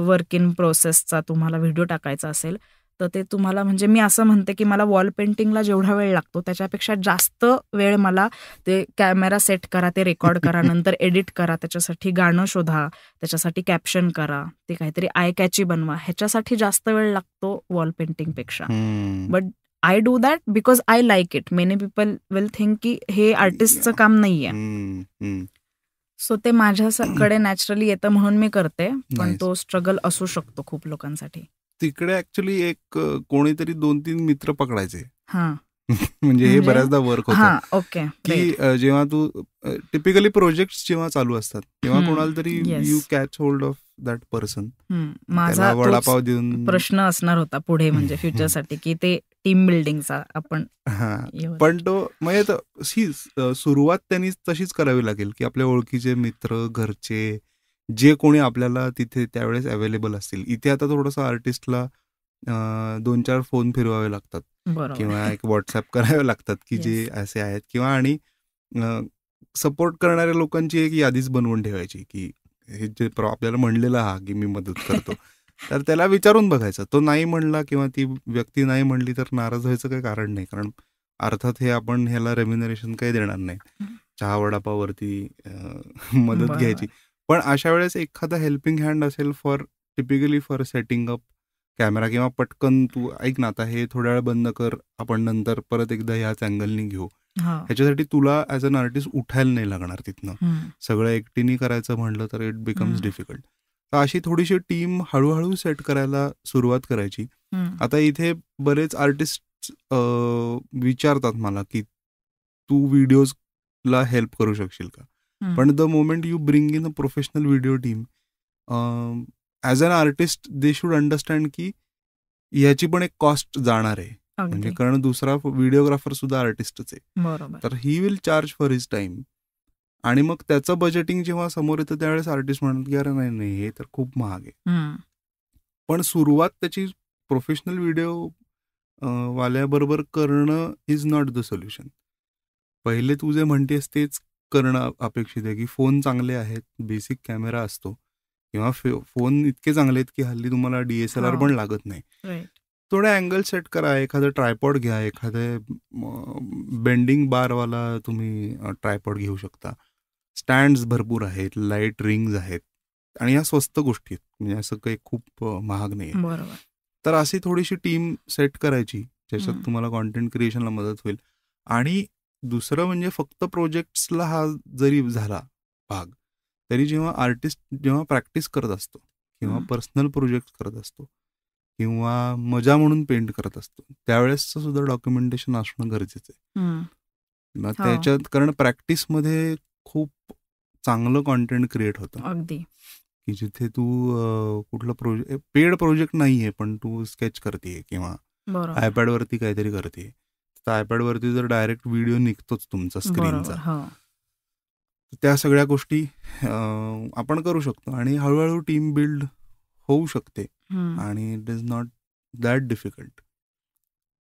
वर्क इन प्रोसेसचा तुम्हाला व्हिडिओ टाकायचा असेल, तर ते तुम्हाला, म्हणजे मी असं म्हणते की मला वॉल पेंटिंगला जेवढा वेळ लागतो त्याच्यापेक्षा जास्त वेळ मला ते कॅमेरा सेट करा, ते रेकॉर्ड करा, नंतर एडिट करा, त्याच्यासाठी गाणं शोधा, त्याच्यासाठी कॅप्शन करा, ते काहीतरी आय कॅची बनवा, ह्याच्यासाठी जास्त वेळ लागतो वॉल पेंटिंग पेक्षा. But I do that because I like it. Many people will think की हे आर्टिस्टचं काम नाहीये. सो ते माझ्याकडे नॅचरली येतं म्हणून मी करते, पण तो स्ट्रगल असू शकतो खूप लोकांसाठी. तिकडे ऍक्च्युअली एक कोणीतरी 2-3 मित्र पकडायचे. म्हणजे हे बऱ्याचदा वर्क होतं की जेव्हा तू टिपिकली प्रोजेक्ट जेव्हा चालू असतात तेव्हा कोणाला तरी you catch hold of that person. माझा वडापाव देऊन प्रश्न असणार होता पुढे, म्हणजे फ्युचरसाठी, की ते टीम बिल्डिंगचा आपण. पण तो म्हणजे सुरुवात त्यांनी तशीच करावी लागेल की आपल्या ओळखीचे मित्र, घरचे, जे कोणी आपल्याला तिथे त्यावेळेस अवेलेबल असतील. इथे आता थोडंसं आर्टिस्टला 2-4 फोन फिरवावे लागतात किंवा एक व्हॉट्सअप करावे लागतात की जे असे आहेत, किंवा आणि सपोर्ट करणाऱ्या लोकांची एक यादीच बनवून ठेवायची की हे जे आपल्याला म्हणलेलं हा की मी मदत करतो, तर त्याला विचारून बघायचं. तो नाही म्हणला किंवा ती व्यक्ती नाही म्हणली तर नाराज व्हायचं काही कारण नाही, कारण अर्थात हे आपण ह्याला रेम्युनरेशन काही देणार नाही. चहा वडापावरती मदत घ्यायची. पण अशा वेळेस एखादा हेल्पिंग हँड असेल typically for setting up camera, किंवा पटकन तू ऐक ना आता हे थोड्या वेळ बंद कर, आपण नंतर परत एकदा ह्याच अँगलनी घेऊ, ह्याच्यासाठी तुला ॲज अन आर्टिस्ट उठायला नाही लागणार तिथनं. सगळं एकटीने करायचं म्हटलं तर इट बिकम्स डिफिकल्ट. तर अशी थोडीशी टीम हळूहळू सेट करायला सुरुवात करायची. आता इथे बरेच आर्टिस्ट विचारतात मला की तू व्हिडिओजला हेल्प करू शकशील का. पण the moment you bring in a professional video team, as an artist they should understand की ह्याची पण एक कॉस्ट जाणार आहे. म्हणजे कारण दुसरा व्हिडिओग्राफर सुद्धा आर्टिस्टच आहे, तर he will charge for his time. आणि मग त्याचं बजेटिंग जेव्हा समोर येतं त्यावेळेस आर्टिस्ट म्हणतात की अरे नाही हे तर खूप महाग आहे. पण सुरुवात त्याची प्रोफेशनल व्हिडिओ वाल्याबरोबर करणं इज नॉट द सोल्युशन. पहिले तू जे म्हणतेस तेच करणं अपेक्षित आहे की फोन चांगले आहेत, बेसिक कॅमेरा असतो, किंवा फोन इतके चांगले आहेत की हल्ली तुम्हाला DSLR पण लागत नाही. थोडे अँगल सेट करा, एखादं ट्रायपॉड घ्या, एखादं बेंडिंग बारवाला तुम्ही ट्रायपॉड घेऊ शकता. स्टँड्स भरपूर आहेत, लाईट रिंग्ज आहेत, आणि ह्या स्वस्त गोष्टी आहेत, म्हणजे असं काही खूप महाग नाही. तर अशी थोडीशी टीम सेट करायची ज्याच्यात तुम्हाला कॉन्टेंट क्रिएशनला मदत होईल. आणि दुसरं म्हणजे फक्त प्रोजेक्ट्सला हा जरी झाला भाग, तरी जेव्हा आर्टिस्ट जेव्हा प्रॅक्टिस करत असतो किंवा पर्सनल प्रोजेक्ट करत असतो किंवा मजा म्हणून पेंट करत असतो, त्यावेळेसचं सुद्धा डॉक्युमेंटेशन असणं गरजेचं आहे. त्याच्यात कारण प्रॅक्टिसमध्ये खूप चांगलं कॉन्टेंट क्रिएट होतं. अगदी की जिथे तू कुठलं पेड प्रोजेक्ट नाहीये पण तू स्केच करतेय किंवा आयपॅडवरती काहीतरी करते, तर आयपॅडवरती जर डायरेक्ट व्हिडिओ निघतोच तुमचा स्क्रीनचा, त्या सगळ्या गोष्टी आपण करू शकतो आणि हळूहळू टीम बिल्ड होऊ शकते आणि it is not that difficult.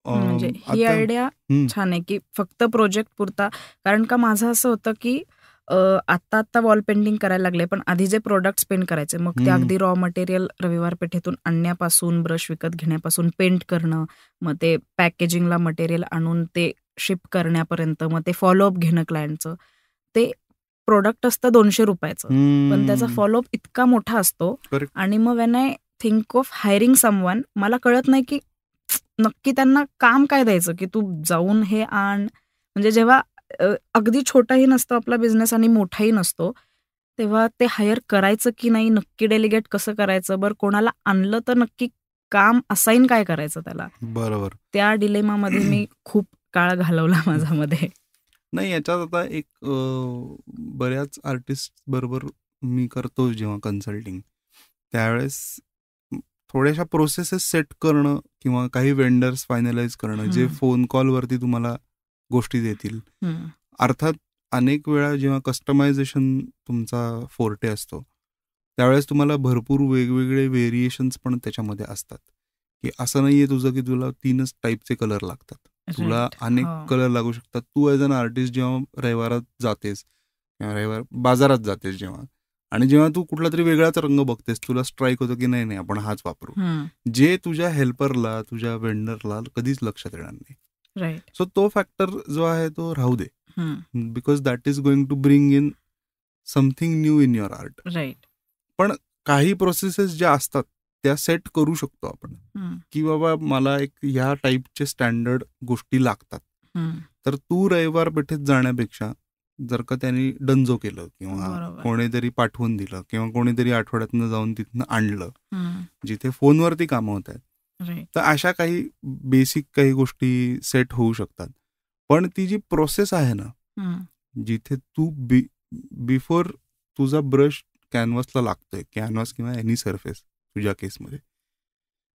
म्हणजे ही आयडिया छान आहे की फक्त प्रोजेक्ट पुरता, कारण का माझं असं होतं की आता वॉल पेंटिंग करायला लागले, पण आधी जे प्रोडक्ट्स पेंट करायचे, मग ते अगदी रॉ मटेरियल रविवार पेठेतून आणण्यापासून, ब्रश विकत घेण्यापासून, पेंट करणं, मग ते पॅकेजिंगला मटेरियल आणून ते शिप करण्यापर्यंत, मग ते फॉलोअप घेणं क्लायंटचं, ते प्रोडक्ट असतं 200 रुपयाचं, पण त्याचा फॉलोअप इतका मोठा असतो. आणि मग when I think of hiring someone, मला कळत नाही की नक्की त्यांना काम काय द्यायचं, की तू जाऊन हे आण. म्हणजे जेव्हा अगदी छोटाही नसतो आपला बिझनेस आणि मोठाही नसतो, तेव्हा ते हायर करायचं की नाही, नक्की डेलिगेट कसं करायचं, बरं कोणाला आणलं तर नक्की काम असाईन काय करायचं त्याला. बरोबर, त्या डिलेमामध्ये मी खूप काळ घालवला माझ्यामध्ये. नाही, याच्यात आता एक बऱ्याच आर्टिस्ट बरोबर मी करतो जेव्हा कन्सल्टिंग, त्यावेळेस थोड्याशा प्रोसेसेस सेट करणं किंवा काही वेंडर्स फायनलाइज करणं, जे फोन कॉलवरती तुम्हाला गोष्टी देतील. अर्थात अनेक वेळा जेव्हा कस्टमायझेशन तुमचा फोर्टे असतो त्यावेळेस तुम्हाला भरपूर वेगवेगळे व्हेरिएशन्स पण त्याच्यामध्ये असतात, की असं नाहीये तुझं की तुला 3च टाईपचे कलर लागतात, तुला अनेक कलर लागू शकतात. तू ॲज अन आर्टिस्ट जेव्हा रविवारात जातेस किंवा रविवार बाजारात जातेस जेव्हा, आणि जेव्हा तू कुठला तरी वेगळाच रंग बघतेस, तुला स्ट्राईक होतो की नाही आपण हाच वापरू, जे तुझ्या हेल्परला, तुझ्या वेंडरला कधीच लक्षात येणार नाही. सो तो फॅक्टर जो आहे तो राहू दे, because that is going to bring in something new in your art. पण काही प्रोसेसेस ज्या असतात त्या सेट करू शकतो आपण, की बाबा मला एक ह्या टाईपचे स्टँडर्ड गोष्टी लागतात. तर तू रविवार पेठेत जाण्यापेक्षा जर का त्यांनी डंजो केलं किंवा कोणीतरी पाठवून दिलं किंवा कोणीतरी आठवड्यातनं जाऊन तिथनं आणलं, जिथे फोनवरती कामं होत आहेत, तर अशा काही बेसिक काही गोष्टी सेट होऊ शकतात. पण ती जी प्रोसेस आहे ना, जिथे तू बिफोर तुझा ब्रश कॅनव्हासला लागतोय, कॅनव्हास किंवा एनी सरफेस तुझ्या केसमध्ये,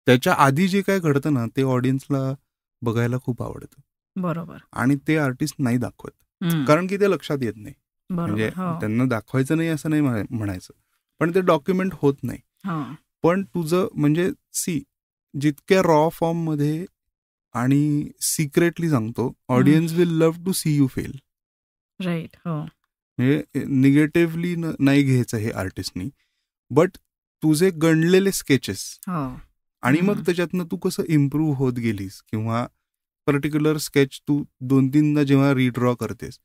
त्याच्या आधी जे काय घडतं ना ते ऑडियन्सला बघायला खूप आवडतं. बरोबर. आणि ते आर्टिस्ट नाही दाखवत, कारण की ते लक्षात येत नाही. म्हणजे त्यांना दाखवायचं नाही असं नाही म्हणायचं, पण ते डॉक्युमेंट होत नाही. पण तुझं म्हणजे जितक्या रॉ फॉर्म मध्ये आणि सिक्रेटली सांगतो, audience will love to see you fail. Right. म्हणजे निगेटिव्हली नाही घ्यायचं हे आर्टिस्टनी, बट तुझे गणलेले स्केचेस आणि मग त्याच्यातनं तू कसं इम्प्रूव्ह होत गेलीस, किंवा पर्टिक्युलर स्केच तू 2-3दा जेव्हा रिड्रॉ करतेस,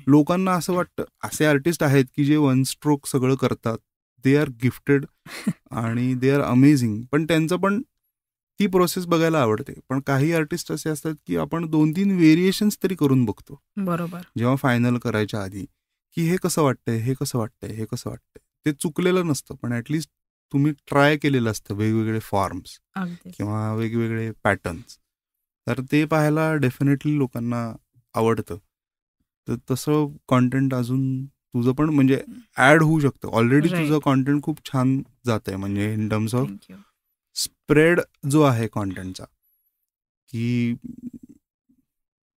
लोकांना असं वाटतं असे आर्टिस्ट आहेत की जे वन स्ट्रोक सगळं करतात, दे आर गिफ्टेड आणि दे आर अमेझिंग, पण त्यांचं पण ती प्रोसेस बघायला आवडते. पण काही आर्टिस्ट असे असतात की आपण 2-3 व्हेरिएशन्स तरी करून बघतो बरोबर जेव्हा फायनल करायच्या आधी, की हे कसं वाटतंय, हे कसं वाटतंय, हे कसं वाटतंय. ते चुकलेलं नसतं, पण ऍटलिस्ट तुम्ही ट्राय केलेलं असतं वेगवेगळे फॉर्म्स किंवा वेगवेगळे पॅटर्न्स, तर ते पाहायला डेफिनेटली लोकांना आवडतं. तर तसं कॉन्टेंट अजून तुझं पण म्हणजे ऍड होऊ शकतं. ऑलरेडी तुझं कॉन्टेंट खूप छान जात आहे, म्हणजे इन टर्म्स ऑफ स्प्रेड जो आहे कॉन्टेंटचा, की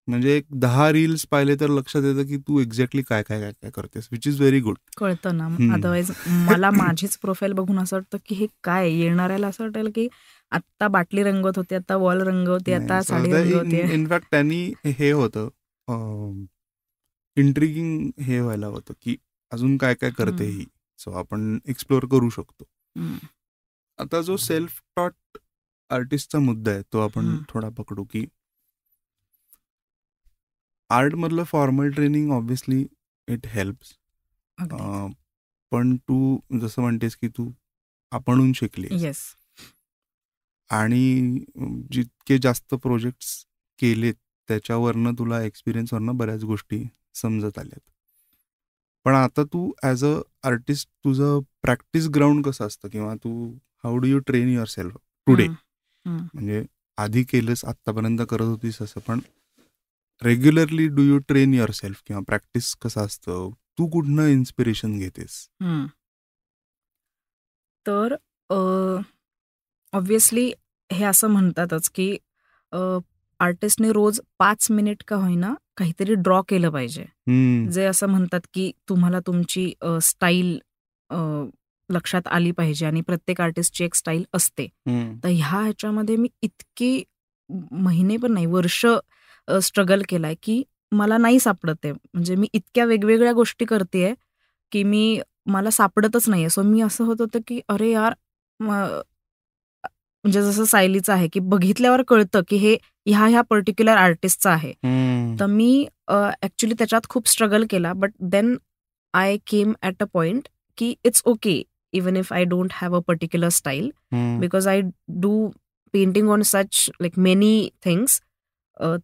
म्हणजे एक 10 रील्स पाहिले तर लक्षात येतं की तू एक्झॅक्टली काय काय काय काय करतेस, विच इज व्हेरी गुड. कळतं ना. अदरवाईज मला माझीच प्रोफाईल बघून असं वाटतं की हे काय, येणाऱ्याला असं वाटेल की आता बाटली रंगवत होते, आता वॉल रंगवते, आता साडी रंगवते. इनफॅक्ट त्यांनी हे होतं इंट्रिगिंग हे व्हायला होतं की अजून काय काय करते ही, सो आपण एक्सप्लोअर करू शकतो. आता जो सेल्फ टॉट आर्टिस्टचा मुद्दा आहे तो आपण थोडा पकडू, की आर्ट मधलं formal training obviously it helps, पण तू जसं म्हणतेस की तू आपणहून शिकली आणि जितके जास्त प्रोजेक्ट्स केलेत त्याच्यावरनं तुला एक्सपिरियन्सवरनं बऱ्याच गोष्टी समजत आल्यात. पण आता तू ॲज अ आर्टिस्ट तुझं प्रॅक्टिस ग्राउंड कसं असतं, किंवा तू how do you train yourself today, म्हणजे आधी केलंस आत्तापर्यंत करत होतीस असं, पण regularly do you train yourself, किंवा प्रॅक्टिस कसं असतं, तू कुठनं इन्स्पिरेशन घेतेस? तर ऑब्व्हियसली हे असं म्हणतातच की आर्टिस्टने रोज 5 मिनिट का होईना काहीतरी ड्रॉ केलं पाहिजे. जे असं म्हणतात की तुम्हाला तुमची स्टाईल लक्षात आली पाहिजे, आणि प्रत्येक आर्टिस्टची एक स्टाईल असते. तर ह्याच्यामध्ये मी इतकी महिने पण नाही, वर्ष स्ट्रगल केलाय की मला नाही सापडत आहे. म्हणजे मी इतक्या वेगवेगळ्या गोष्टी करतेय की मला सापडतच नाहीये. सो मी असं होत होतं की अरे यार, म्हणजे जसं सायलीचं आहे की बघितल्यावर कळतं की हे ह्या पर्टिक्युलर आर्टिस्टचं आहे. तर मी ऍक्च्युली त्याच्यात खूप स्ट्रगल केला, but then I came at a point की it's okay even if I don't have a particular style, because I do painting on such like many things.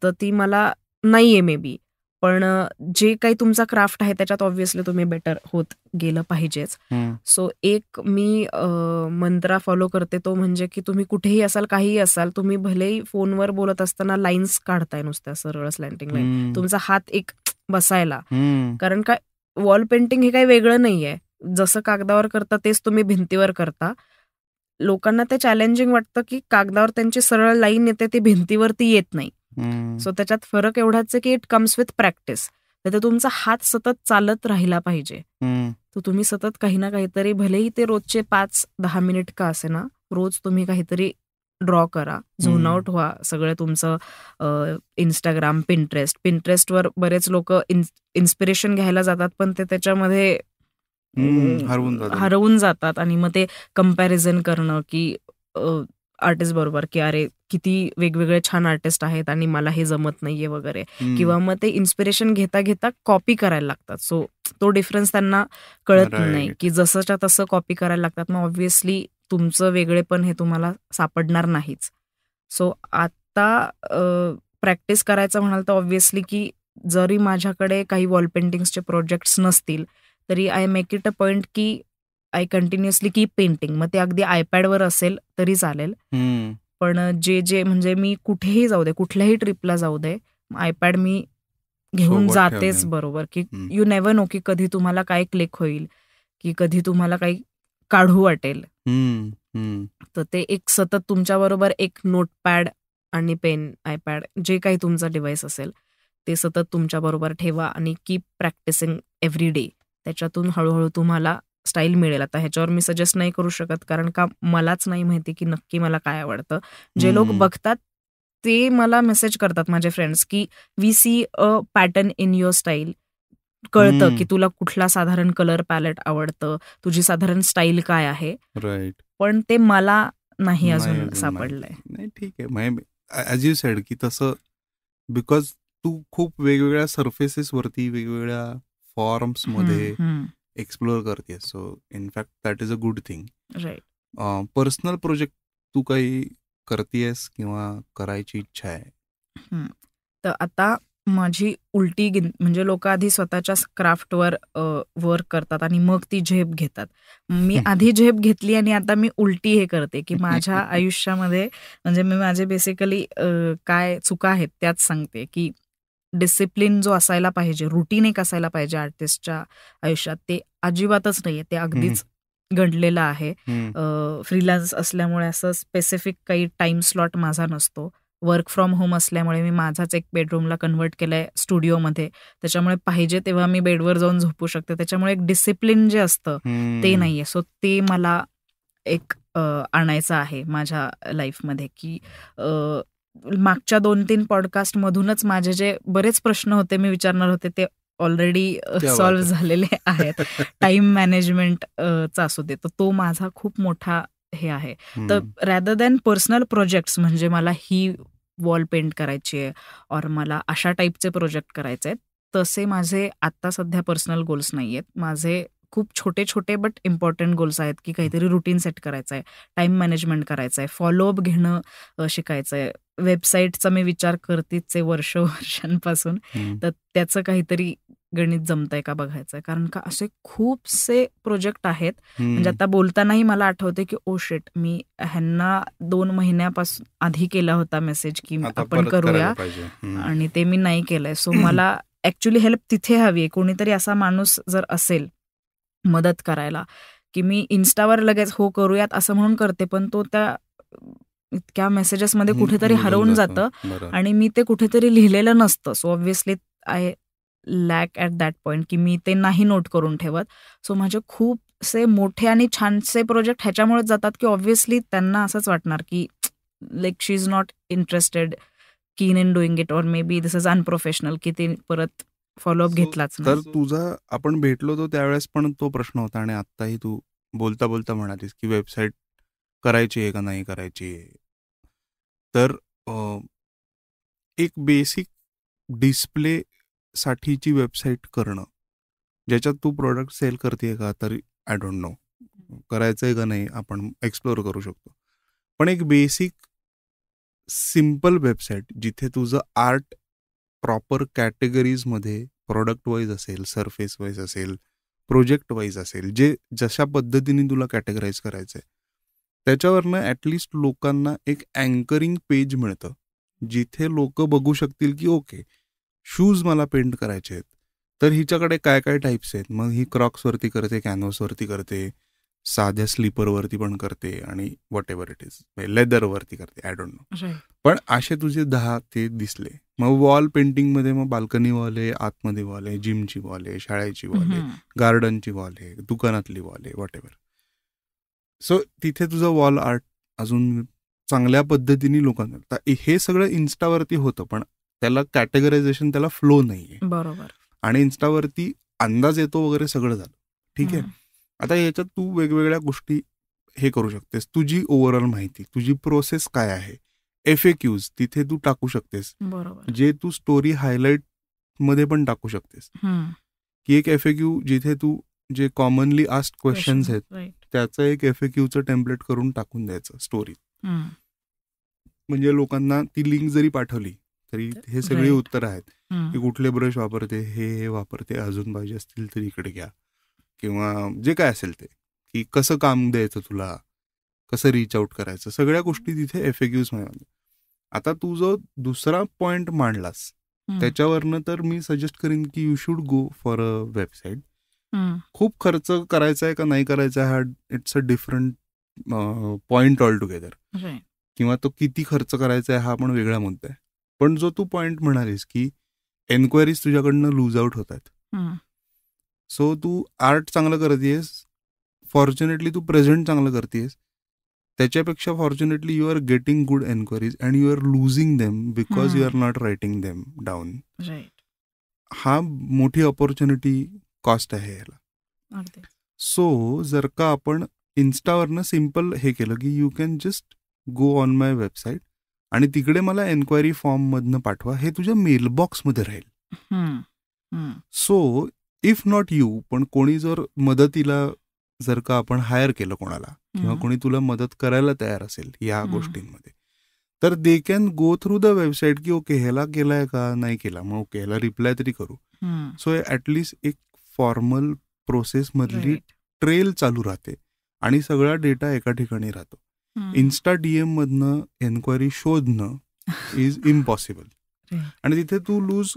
तर ती मला नाहीये मे बी, पण जे काही तुमचा क्राफ्ट आहे त्याच्यात ऑब्व्हियसली तुम्ही बेटर होत गेलं पाहिजेच. सो एक मी मंत्रा फॉलो करते, तो म्हणजे की तुम्ही कुठेही असाल, काहीही असाल, तुम्ही भलेही फोनवर बोलत असताना लाईन्स काढताय नुसत्या सरळ स्लॅन्टिंग लाईन, तुमचा हात एक बसायला. कारण काय, वॉल पेंटिंग हे काही वेगळं नाहीये, जसं कागदावर करता तेच तुम्ही भिंतीवर करता. लोकांना ते चॅलेंजिंग वाटतं की कागदावर त्यांची सरळ लाईन येते, ती भिंतीवरती येत नाही. सो त्याच्यात फरक एवढाच आहे की इट कम्स विथ प्रॅक्टिस. तर तुमचा हात सतत चालत राहिला पाहिजे. तर तुम्ही सतत काही ना काहीतरी, भलेही ते रोजचे 5-10 मिनिट का असे ना, रोज तुम्ही काहीतरी ड्रॉ करा, झोन आउट व्हा. सगळं तुमचं इंस्टाग्राम, पिंटरेस्टवर बरेच लोक इन्स्पिरेशन घ्यायला जातात, पण ते त्याच्यामध्ये हरवून जातात आणि मग ते कम्पॅरिझन करणं की आर्टिस्ट बरोबर की अरे किती वेगवेगळे छान आर्टिस्ट आहेत आणि मला हे जमत नाहीये वगैरे, किंवा मग ते इन्स्पिरेशन घेता घेता कॉपी करायला लागतात. सो तो डिफरन्स त्यांना कळत नाही की जसंच्या तसं कॉपी करायला लागतात. मग ऑब्व्हियसली तुमचं वेगळेपण हे तुम्हाला सापडणार नाहीच. सो आता प्रॅक्टिस करायचं म्हणाल तर ऑब्व्हियसली की जरी माझ्याकडे काही वॉल पेंटिंग्सचे प्रोजेक्ट्स नसतील तरी I make it a point की आय कंटिन्युअसली कीप पेंटिंग. मग ते अगदी आयपॅडवर असेल तरी चालेल, पण जे म्हणजे मी कुठेही जाऊ दे, कुठल्याही ट्रिपला जाऊ दे, आयपॅड मी घेऊन जातेच बरोबर, की यू नेव्हर नो की कधी तुम्हाला काय क्लिक होईल, की कधी तुम्हाला काही काढू वाटेल. तर ते एक सतत तुमच्याबरोबर एक नोटपॅड आणि पेन, आयपॅड, जे काही तुमचा डिव्हाइस असेल ते सतत तुमच्याबरोबर ठेवा आणि कीप प्रॅक्टिसिंग एव्हरी डे. त्याच्यातून हळूहळू तुम्हाला स्टाईल मिळेल. आता ह्याच्यावर मी सजेस्ट नाही करू शकत, कारण का मलाच नाही माहिती की नक्की मला काय आवडतं. जे लोक बघतात ते मला मेसेज करतात, माझे फ्रेंड्स, की we see a pattern in your style. कळतं की तुला कुठला साधारण कलर पॅलेट आवडतं, तुझी साधारण स्टाईल काय आहे. राईट. पण ते मला नाही अजून सापडलंय. नाही, ठीक आहे. ॲज यू सेड की तसं बिकॉज तू खूप वेगवेगळ्या सर्फेसेस वरती, वेगवेगळ्या फॉर्म्समध्ये एक्सप्लोअर करतेस. So in fact that is a good thing. Right. Personal project तू काही करतेस किंवा करायची इच्छा आहे? तर आता माझी उलटी म्हणजे लोक आधी स्वतःच्या क्राफ्टवर वर्क करतात आणि मग ती झेप घेतात. मी आधी झेप घेतली आणि आता मी उलटी हे करते की माझ्या आयुष्यामध्ये म्हणजे मी माझे बेसिकली काय चुका आहेत त्याच सांगते, की डिसिप्लिन जो असायला पाहिजे, रुटीन एक असायला पाहिजे आर्टिस्टच्या आयुष्यात, ते अजिबातच नाहीये. ते अगदीच गंडलेलं आहे. फ्रीलान्स असल्यामुळे असं स्पेसिफिक काही टाइम स्लॉट माझा नसतो. वर्क फ्रॉम होम असल्यामुळे मी माझाच एक बेडरूमला कन्व्हर्ट केलाय स्टुडिओमध्ये. त्याच्यामुळे पाहिजे तेव्हा मी बेडवर जाऊन झोपू शकते. त्याच्यामुळे एक डिसिप्लिन जे असतं ते नाहीये. सो ते मला एक आणायचं आहे माझ्या लाईफमध्ये, की मागच्या 2-3 पॉडकास्टमधूनच माझे जे बरेच प्रश्न होते मी विचारणार होते ते ऑलरेडी सॉल्व्ह झालेले आहेत. टाइम मॅनेजमेंटचा असू दे, तर तो माझा खूप मोठा हे आहे. तर रॅदर दॅन पर्सनल प्रोजेक्ट्स, म्हणजे मला ही वॉल पेंट करायची आहे और मला अशा टाईपचे प्रोजेक्ट करायचे आहेत, तसे माझे आता सध्या पर्सनल गोल्स नाही आहेत. माझे खूप छोटे छोटे बट इम्पॉर्टंट गोल्स आहेत, की काहीतरी रुटीन सेट करायचं आहे, टाइम मॅनेजमेंट करायचं आहे, फॉलोअप घेणं शिकायचं आहे. वेबसाईटचा मी विचार करतेच आहे वर्षांपासून, तर त्याचं काहीतरी गणित जमतंय का बघायचंय. कारण का असे खूपसे प्रोजेक्ट आहेत. म्हणजे आता बोलतानाही मला आठवते की ओ शिट, मी ह्यांना 2 महिन्यापासून आधी केला होता मेसेज की आपण करूया, आणि ते मी नाही केलंय. सो मला ऍक्च्युली हेल्प तिथे हवी आहे. कोणीतरी असा माणूस जर असेल मदत करायला, की मी इन्स्टावर लगेच हो करूयात असं म्हणून करते, पण तो त्या इतक्या मेसेजेसमध्ये कुठेतरी हरवून जातं आणि मी ते कुठेतरी लिहिलेलं नसतं. So obviously I lack at that point की मी ते नाही नोट करून ठेवत. सो माझे खूपसे मोठे आणि छानसे प्रोजेक्ट ह्याच्यामुळेच जातात की ऑब्व्हियसली त्यांना असंच वाटणार की like she is not interested, कीन इन डुईंग इट, और may be this is unprofessional, की ते परत फॉलोअप घेतलाच नाही. तर तुझा आपण भेटलो होतो त्यावेळेस पण तो प्रश्न होता आणि आत्ताही तू बोलता बोलता म्हणालीस की वेबसाईट करायची आहे का नाही करायची आहे. तर एक बेसिक डिस्प्ले साठीची वेबसाईट करणं, ज्याच्यात तू प्रोडक्ट सेल करते का, तर आय डोंट नो, करायचं आहे का नाही आपण एक्सप्लोर करू शकतो. पण एक बेसिक सिम्पल वेबसाईट जिथे तुझं आर्ट प्रॉपर कॅटेगरीजमध्ये प्रोडक्ट वाईज असेल, सरफेस वाईज असेल, प्रोजेक्ट वाईज असेल, जे जशा पद्धतीने तुला कॅटेगराईज करायचं आहे, त्याच्यावरनं ॲटलिस्ट लोकांना एक अँकरिंग पेज मिळतं जिथे लोक बघू शकतील की ओके, शूज मला पेंट करायचे आहेत, तर हिच्याकडे काय काय टाईप्स आहेत. मग ही क्रॉक्सवरती करते, कॅनव्हासवरती करते, साध्या स्लीपरवरती पण करते, आणि वॉट एव्हर इट इज, लेदरवरती करते, आय डोंट नो. पण असे तुझे 10 ते दिसले. मग वॉल पेंटिंगमध्ये मग बाल्कनी वॉल आहे, आतमध्ये वॉल आहे, जिमची वॉल आहे, शाळेची वॉल आहे, गार्डनची वॉल आहे, दुकानातली वॉल आहे, वॉट एव्हर. सो तिथे तुझं वॉल आर्ट अजून चांगल्या पद्धतीने लोकांना, हे सगळं इन्स्टावरती होतं, पण त्याला कॅटेगरायझेशन, त्याला फ्लो नाहीये. बरोबर. आणि इन्स्टावरती अंदाज येतो वगैरे सगळं झालं, ठीक आहे. आता याच्यात तू वेगवेगळ्या गोष्टी हे करू शकतेस. तुझी ओव्हरऑल माहिती, तुझी प्रोसेस काय आहे, FAQs तिथे तू टाकू शकतेस. बरोबर. जे तू स्टोरी हायलाइट मध्ये पण टाकू शकतेस, की एक FAQ जिथे तू जे कॉमनली आस्क्ड क्वेश्चन्स आहेत त्याचं एक FAQचं टेम्पलेट करून टाकून द्यायचं स्टोरीत. म्हणजे लोकांना ती लिंक जरी पाठवली तरी हे सगळी उत्तर आहेत, की कुठले ब्रश वापरते, हे वापरते, अजून पाहिजे असतील तर इकडे घ्या, किंवा जे काय असेल ते, की कसं काम द्यायचं तुला, कसं रीच आउट करायचं, सगळ्या गोष्टी तिथे FAQs मध्ये. आता तू जो दुसरा पॉइंट मांडलास त्याच्यावरनं तर मी सजेस्ट करीन की you should go for a website. खूप खर्च करायचा आहे का नाही करायचा हा it's a different point all together, किंवा तो किती खर्च करायचा आहे हा पण वेगळा मुद्दा आहे. पण जो तू पॉइंट म्हणालीस की एन्क्वायरीज तुझ्याकडनं लूज आउट होत आहेत, सो तू आर्ट चांगलं करतेस, फॉर्च्युनेटली तू प्रेझेंट चांगलं करतेस, त्याच्यापेक्षा fortunately you are getting good enquiries and you are losing them because you are not writing them down. हा मोठी ऑपॉर्च्युनिटी कॉस्ट आहे याला. सो जर का आपण इन्स्टावरनं सिम्पल हे केलं की you can just go on my website आणि तिकडे मला एन्क्वायरी फॉर्म मधनं पाठवा, हे तुझ्या मेलबॉक्समध्ये राहील. सो इफ नॉट यू, पण कोणी जर मदतीला जर का आपण हायर केलं कोणाला, किंवा कोणी तुला मदत करायला तयार असेल या गोष्टींमध्ये, तर they can go through the website की ओके ह्याला केलाय का नाही केला, मग ओके ह्याला रिप्लाय तरी करू. सो ऍटलिस्ट एक फॉर्मल प्रोसेस मधली ट्रेल चालू राहते आणि सगळा डेटा एका ठिकाणी राहतो. इन्स्टा DM मधनं एन्क्वायरी शोधणं इज इम्पॉसिबल. आणि तिथे तू लूज,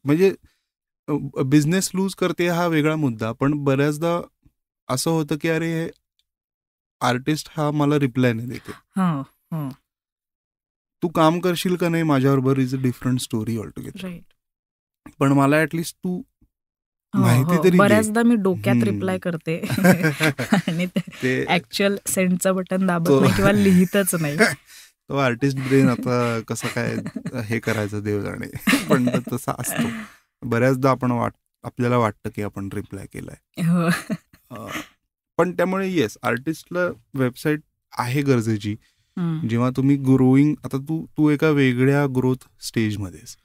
म्हणजे बिझनेस लूज करते हा वेगळा मुद्दा, पण बऱ्याचदा असं होतं की अरे आर्टिस्ट हा मला रिप्लाय नाही देते, तू काम करशील का नाही माझ्याबरोबर is a different story all together. पण मला ऍटलिस्ट तू माहिती तरी बऱ्याचदा मी डोक्यात रिप्लाय करते आणि ते ऍक्च्युअल सेंडचं बटन दाबत नाही किंवा लिहितच नाही. तो आर्टिस्ट ब्रेन आता कसं काय हे करायचं देव जाणे, पण तसा असतो बऱ्याचदा. आपण आपल्याला वाटतं की आपण रिप्लाय केलाय, पण त्यामुळे येस आर्टिस्टला वेबसाईट आहे गरजेची. जेव्हा तुम्ही ग्रोईंग, आता तू एका वेगळ्या ग्रोथ स्टेजमध्येस,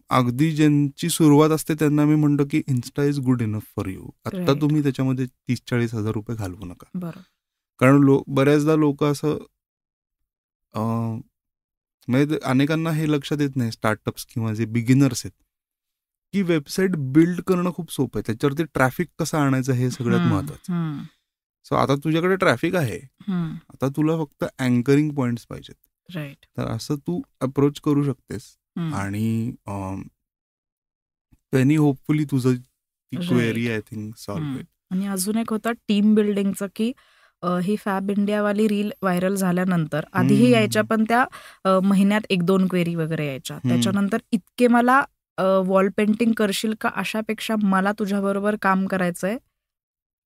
अगदी ज्यांची सुरुवात असते त्यांना मी म्हणतो की Insta is good enough for you. आता तुम्ही त्याच्यामध्ये 30-40 हजार रुपये घालवू नका, कारण बऱ्याचदा लोक असं म्हणजे अनेकांना हे लक्षात येत नाही, स्टार्टअप्स किंवा जे बिगिनर्स आहेत, की वेबसाईट बिल्ड करणं खूप सोपं आहे, त्याच्यावरती ट्रॅफिक कसं आणायचं हे सगळ्यात महत्वाचं. सो आता तुझ्याकडे ट्रॅफिक आहे, आता तुला फक्त अँकरिंग पॉइंट्स पाहिजेत, तर असं तू अप्रोच करू शकतेस आणि त्यांनी होपफुली तुझं क्वेरी आय थिंक सॉल्व्ह होईल. आणि अजून एक होतं टीम बिल्डिंगचं, की ही फॅब इंडियावाली रील व्हायरल झाल्यानंतर आधीही यायच्या, पण त्या महिन्यात 1-2 क्वेरी वगैरे यायच्या. त्याच्यानंतर इतके मला वॉल पेंटिंग करशील का, अशापेक्षा मला तुझ्याबरोबर काम करायचंय,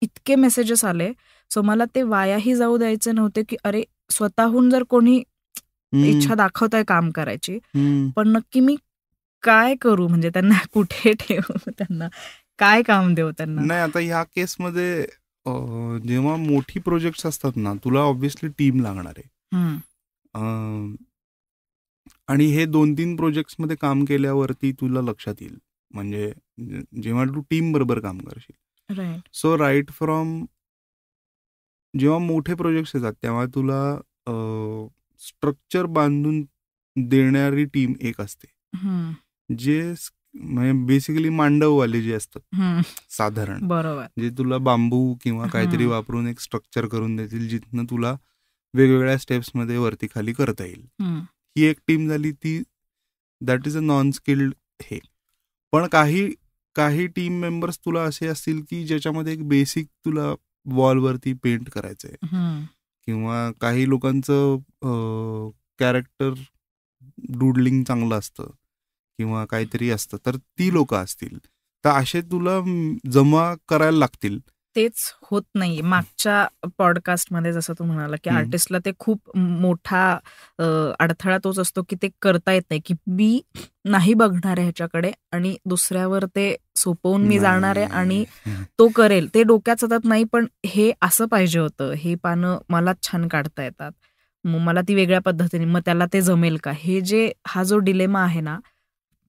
इतके मेसेजेस आले. सो मला ते वायाही जाऊ द्यायचे नव्हते, की अरे स्वतःहून जर कोणी इच्छा दाखवताय काम करायची, पण नक्की मी काय करू, म्हणजे त्यांना कुठे ठेवू, त्यांना काय काम देऊ त्यांना. नाही, आता ह्या केसमध्ये जेव्हा मोठी प्रोजेक्ट्स असतात ना, तुला ऑब्व्हियसली टीम लागणार आहे. आणि हे 2-3 प्रोजेक्ट्स मध्ये काम केल्यावरती तुला लक्षात येईल, म्हणजे जेव्हा तू टीम बरोबर काम करशील. सो राईट फ्रॉम जेव्हा मोठे प्रोजेक्ट्स येतात तेव्हा तुला स्ट्रक्चर बांधून देणारी टीम एक असते, जे बेसिकली मांडववाले जे असतात साधारण, जे तुला बांबू किंवा काहीतरी वापरून एक स्ट्रक्चर करून देतील, जिथनं तुला वेगवेगळ्या स्टेप्स मध्ये वरती खाली करता येईल. ही एक टीम झाली, ती that is a non skilled हे. पण काही टीम मेंबर्स तुला असे असतील की ज्याच्यामध्ये एक बेसिक तुला वॉलवरती पेंट करायचंय, किंवा काही लोकांचं कॅरेक्टर डुडलिंग चांगलं असतं किंवा काहीतरी असतं, तर ती लोक असतील, तर असे तुला जमा करायला लागतील तेच होत नाहीये. मागच्या पॉडकास्टमध्ये जसं तू म्हणाला की आर्टिस्टला ते खूप मोठा अडथळा तोच असतो की ते करता येत नाही, की मी नाही बघणार आहे ह्याच्याकडे आणि दुसऱ्यावर ते सोपवून मी जाणार आहे आणि तो करेल. ते डोक्यात सतत नाही, पण हे असं पाहिजे होतं, हे पानं मलाच छान काढता येतात, मग मला ती वेगळ्या पद्धतीने, मग त्याला ते जमेल का, हा जो डिलेमा आहे ना,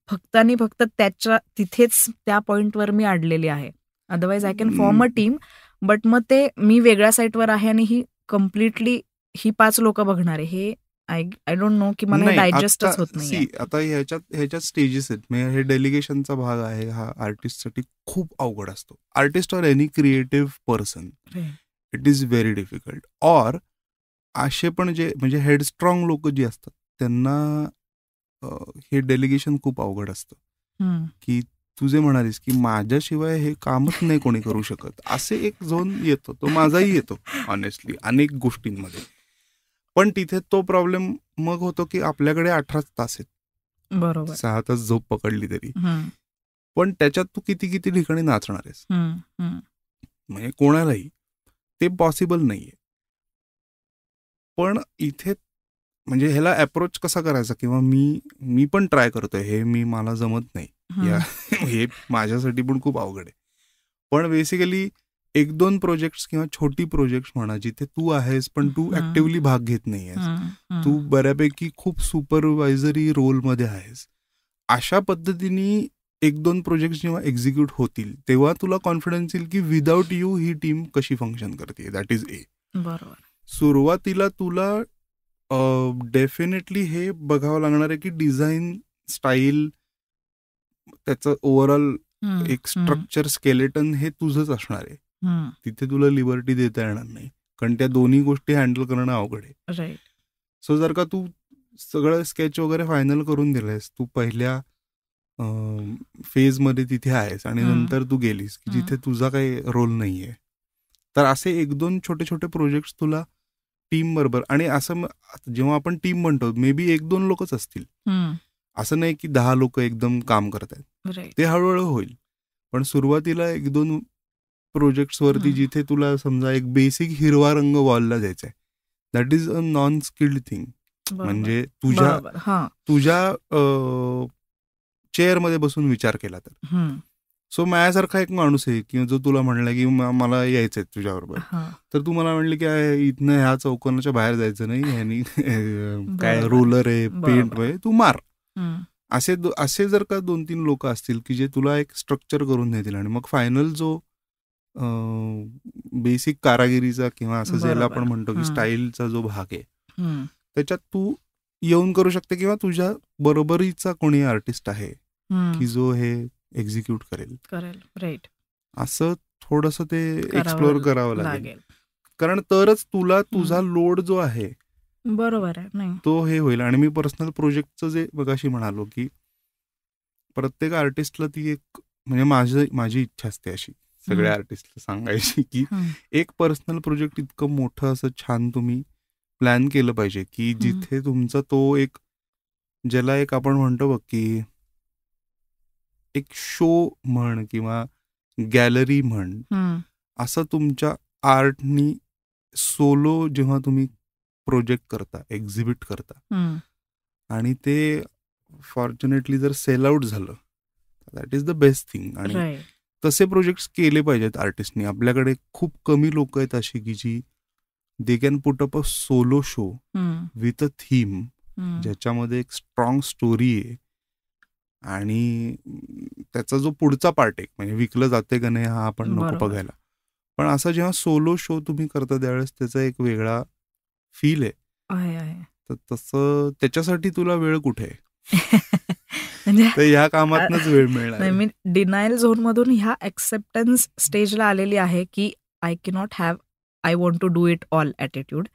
फक्त आणि फक्त तिथेच त्या पॉइंटवर मी अडलेली आहे. Otherwise I can form a team, but मग ते मी वेगळ्या साईटवर आहे आणि ही कम्प्लिटली ही 5 लोक बघणार आहे, हे आय डोंट नो की मला हे डायजेस्टच होत नाही. आता ह्याच्यात स्टेजेस आहेत. म्हणजे हे डेलिगेशनचा भाग आहे, हा आर्टिस्टसाठी खूप अवघड असतो. Artist or any creative person, it is very difficult. Or असे पण जे म्हणजे हेडस्ट्रॉंग लोक जी असतात त्यांना हे डेलिगेशन खूप अवघड असतं. की तू जे म्हणालीस की माझ्याशिवाय हे कामच नाही कोणी करू शकत, असे एक झोन येतो. तो माझाही येतो ऑनेस्टली अनेक गोष्टींमध्ये. पण तिथे तो प्रॉब्लेम मग होतो की आपल्याकडे 18 तास आहेत, बरोबर, 6 तास झोप पकडली तरी, पण त्याच्यात तू किती ठिकाणी नाचणार आहेस, म्हणजे कोणालाही ते पॉसिबल नाहीये. पण इथे म्हणजे ह्याला अप्रोच कसा करायचा, किंवा मी पण ट्राय करतोय, हे मला जमत नाही, हे माझ्यासाठी पण खूप अवघड आहे. पण बेसिकली 1-2 प्रोजेक्ट किंवा छोटी प्रोजेक्ट म्हणा, जिथे तू आहेस पण तू ऍक्टिव्हली भाग घेत नाहीयेस, तू बऱ्यापैकी खूप सुपरवायझरी रोलमध्ये आहेस, अशा पद्धतीने 1-2 प्रोजेक्ट जेव्हा एक्झिक्यूट होतील तेव्हा तुला कॉन्फिडन्स येईल की विदाउट यू ही टीम कशी फंक्शन करते. That is a. बरोबर. सुरुवातीला तुला डेफिनेटली हे बघावं लागणार आहे की डिझाईन स्टाईल, त्याचं ओव्हरऑल एक स्ट्रक्चर, स्केलेटन हे तुझंच असणार आहे. तिथे तुला लिबर्टी देता येणार नाही, कारण त्या दोन्ही गोष्टी हँडल करणं अवघड आहे. सो जर का तू सगळं स्केच वगैरे फायनल करून दिलंयस, तू पहिल्या फेजमध्ये तिथे आहेस आणि नंतर तू गेलीस की जिथे तुझा काही रोल नाहीये, तर असे 1-2 छोटे छोटे प्रोजेक्ट तुला टीम बरोबर, आणि असं जेव्हा आपण टीम म्हणतो मे बी 1-2 लोकच असतील, असं नाही की 10 लोक एकदम काम करत आहेत, ते हळूहळू होईल. पण सुरुवातीला 1-2 प्रोजेक्ट्स वरती जिथे तुला समजा एक बेसिक हिरवा रंग वॉलला द्यायचा आहे, that is a non skilled thing. म्हणजे तुझ्या चेअरमध्ये बसून विचार केला तर. सो माझ्यासारखा एक माणूस आहे की जो तुला म्हणला की मला यायचंय तुझ्याबरोबर, तर तू मला म्हणली की इथनं ह्या चौकोनाच्या बाहेर जायचं नाही, ह्यानी काय रोलर आहे, पेंट आहे, तू मार. असे जर का 2-3 लोक असतील की जे तुला एक स्ट्रक्चर करून देतील, आणि मग फायनल जो बेसिक कारागिरीचा किंवा असं ज्याला आपण म्हणतो की स्टाईलचा जो भाग आहे, त्याच्यात तू येऊन करू शकते, किंवा तुझ्या बरोबरीचा कोणी आर्टिस्ट आहे की जो हे एक्झिक्यूट करेल. राईट. असं थोडंसं ते एक्सप्लोर करावं लागेल, कारण तरच तुला तुझा लोड जो आहे, बरोबर आहे, नाही तो हे होईल. आणि मी पर्सनल प्रोजेक्टचं जे मगाशी म्हणालो की प्रत्येक आर्टिस्टला ती एक म्हणजे माझी इच्छा असते अशी सगळ्या आर्टिस्टला सांगायची की एक पर्सनल प्रोजेक्ट इतकं मोठं असं छान तुम्ही प्लॅन केलं पाहिजे की जिथे तुमचा तो एक, ज्याला एक आपण म्हणतो बघ की एक शो म्हण किंवा गॅलरी म्हण, असं तुमच्या आर्टनी सोलो जेव्हा तुम्ही प्रोजेक्ट करता, एक्झिबिट करता, आणि ते फॉर्च्युनेटली जर सेल आउट झालं, that is the best thing. आणि तसे प्रोजेक्ट केले पाहिजेत आर्टिस्टनी. आपल्याकडे खूप कमी लोक आहेत अशी की जी they can put up a solo show with a theme, ज्याच्यामध्ये एक स्ट्रॉंग स्टोरी आहे आणि त्याचा जो पुढचा पार्ट आहे, म्हणजे विकलं जाते का नाही हा आपण नको बघायला, पण असं जेव्हा सोलो शो तुम्ही करता त्यावेळेस त्याचा एक वेगळा फील आहे. तर तसं त्याच्यासाठी तुला वेळ कुठे आहे? म्हणजे ह्या कामातनच वेळ मिळणार. मी डिनायल झोन मधून ह्या एक्सेप्टन्स स्टेजला आलेली आहे की I cannot have I want to do it all attitude.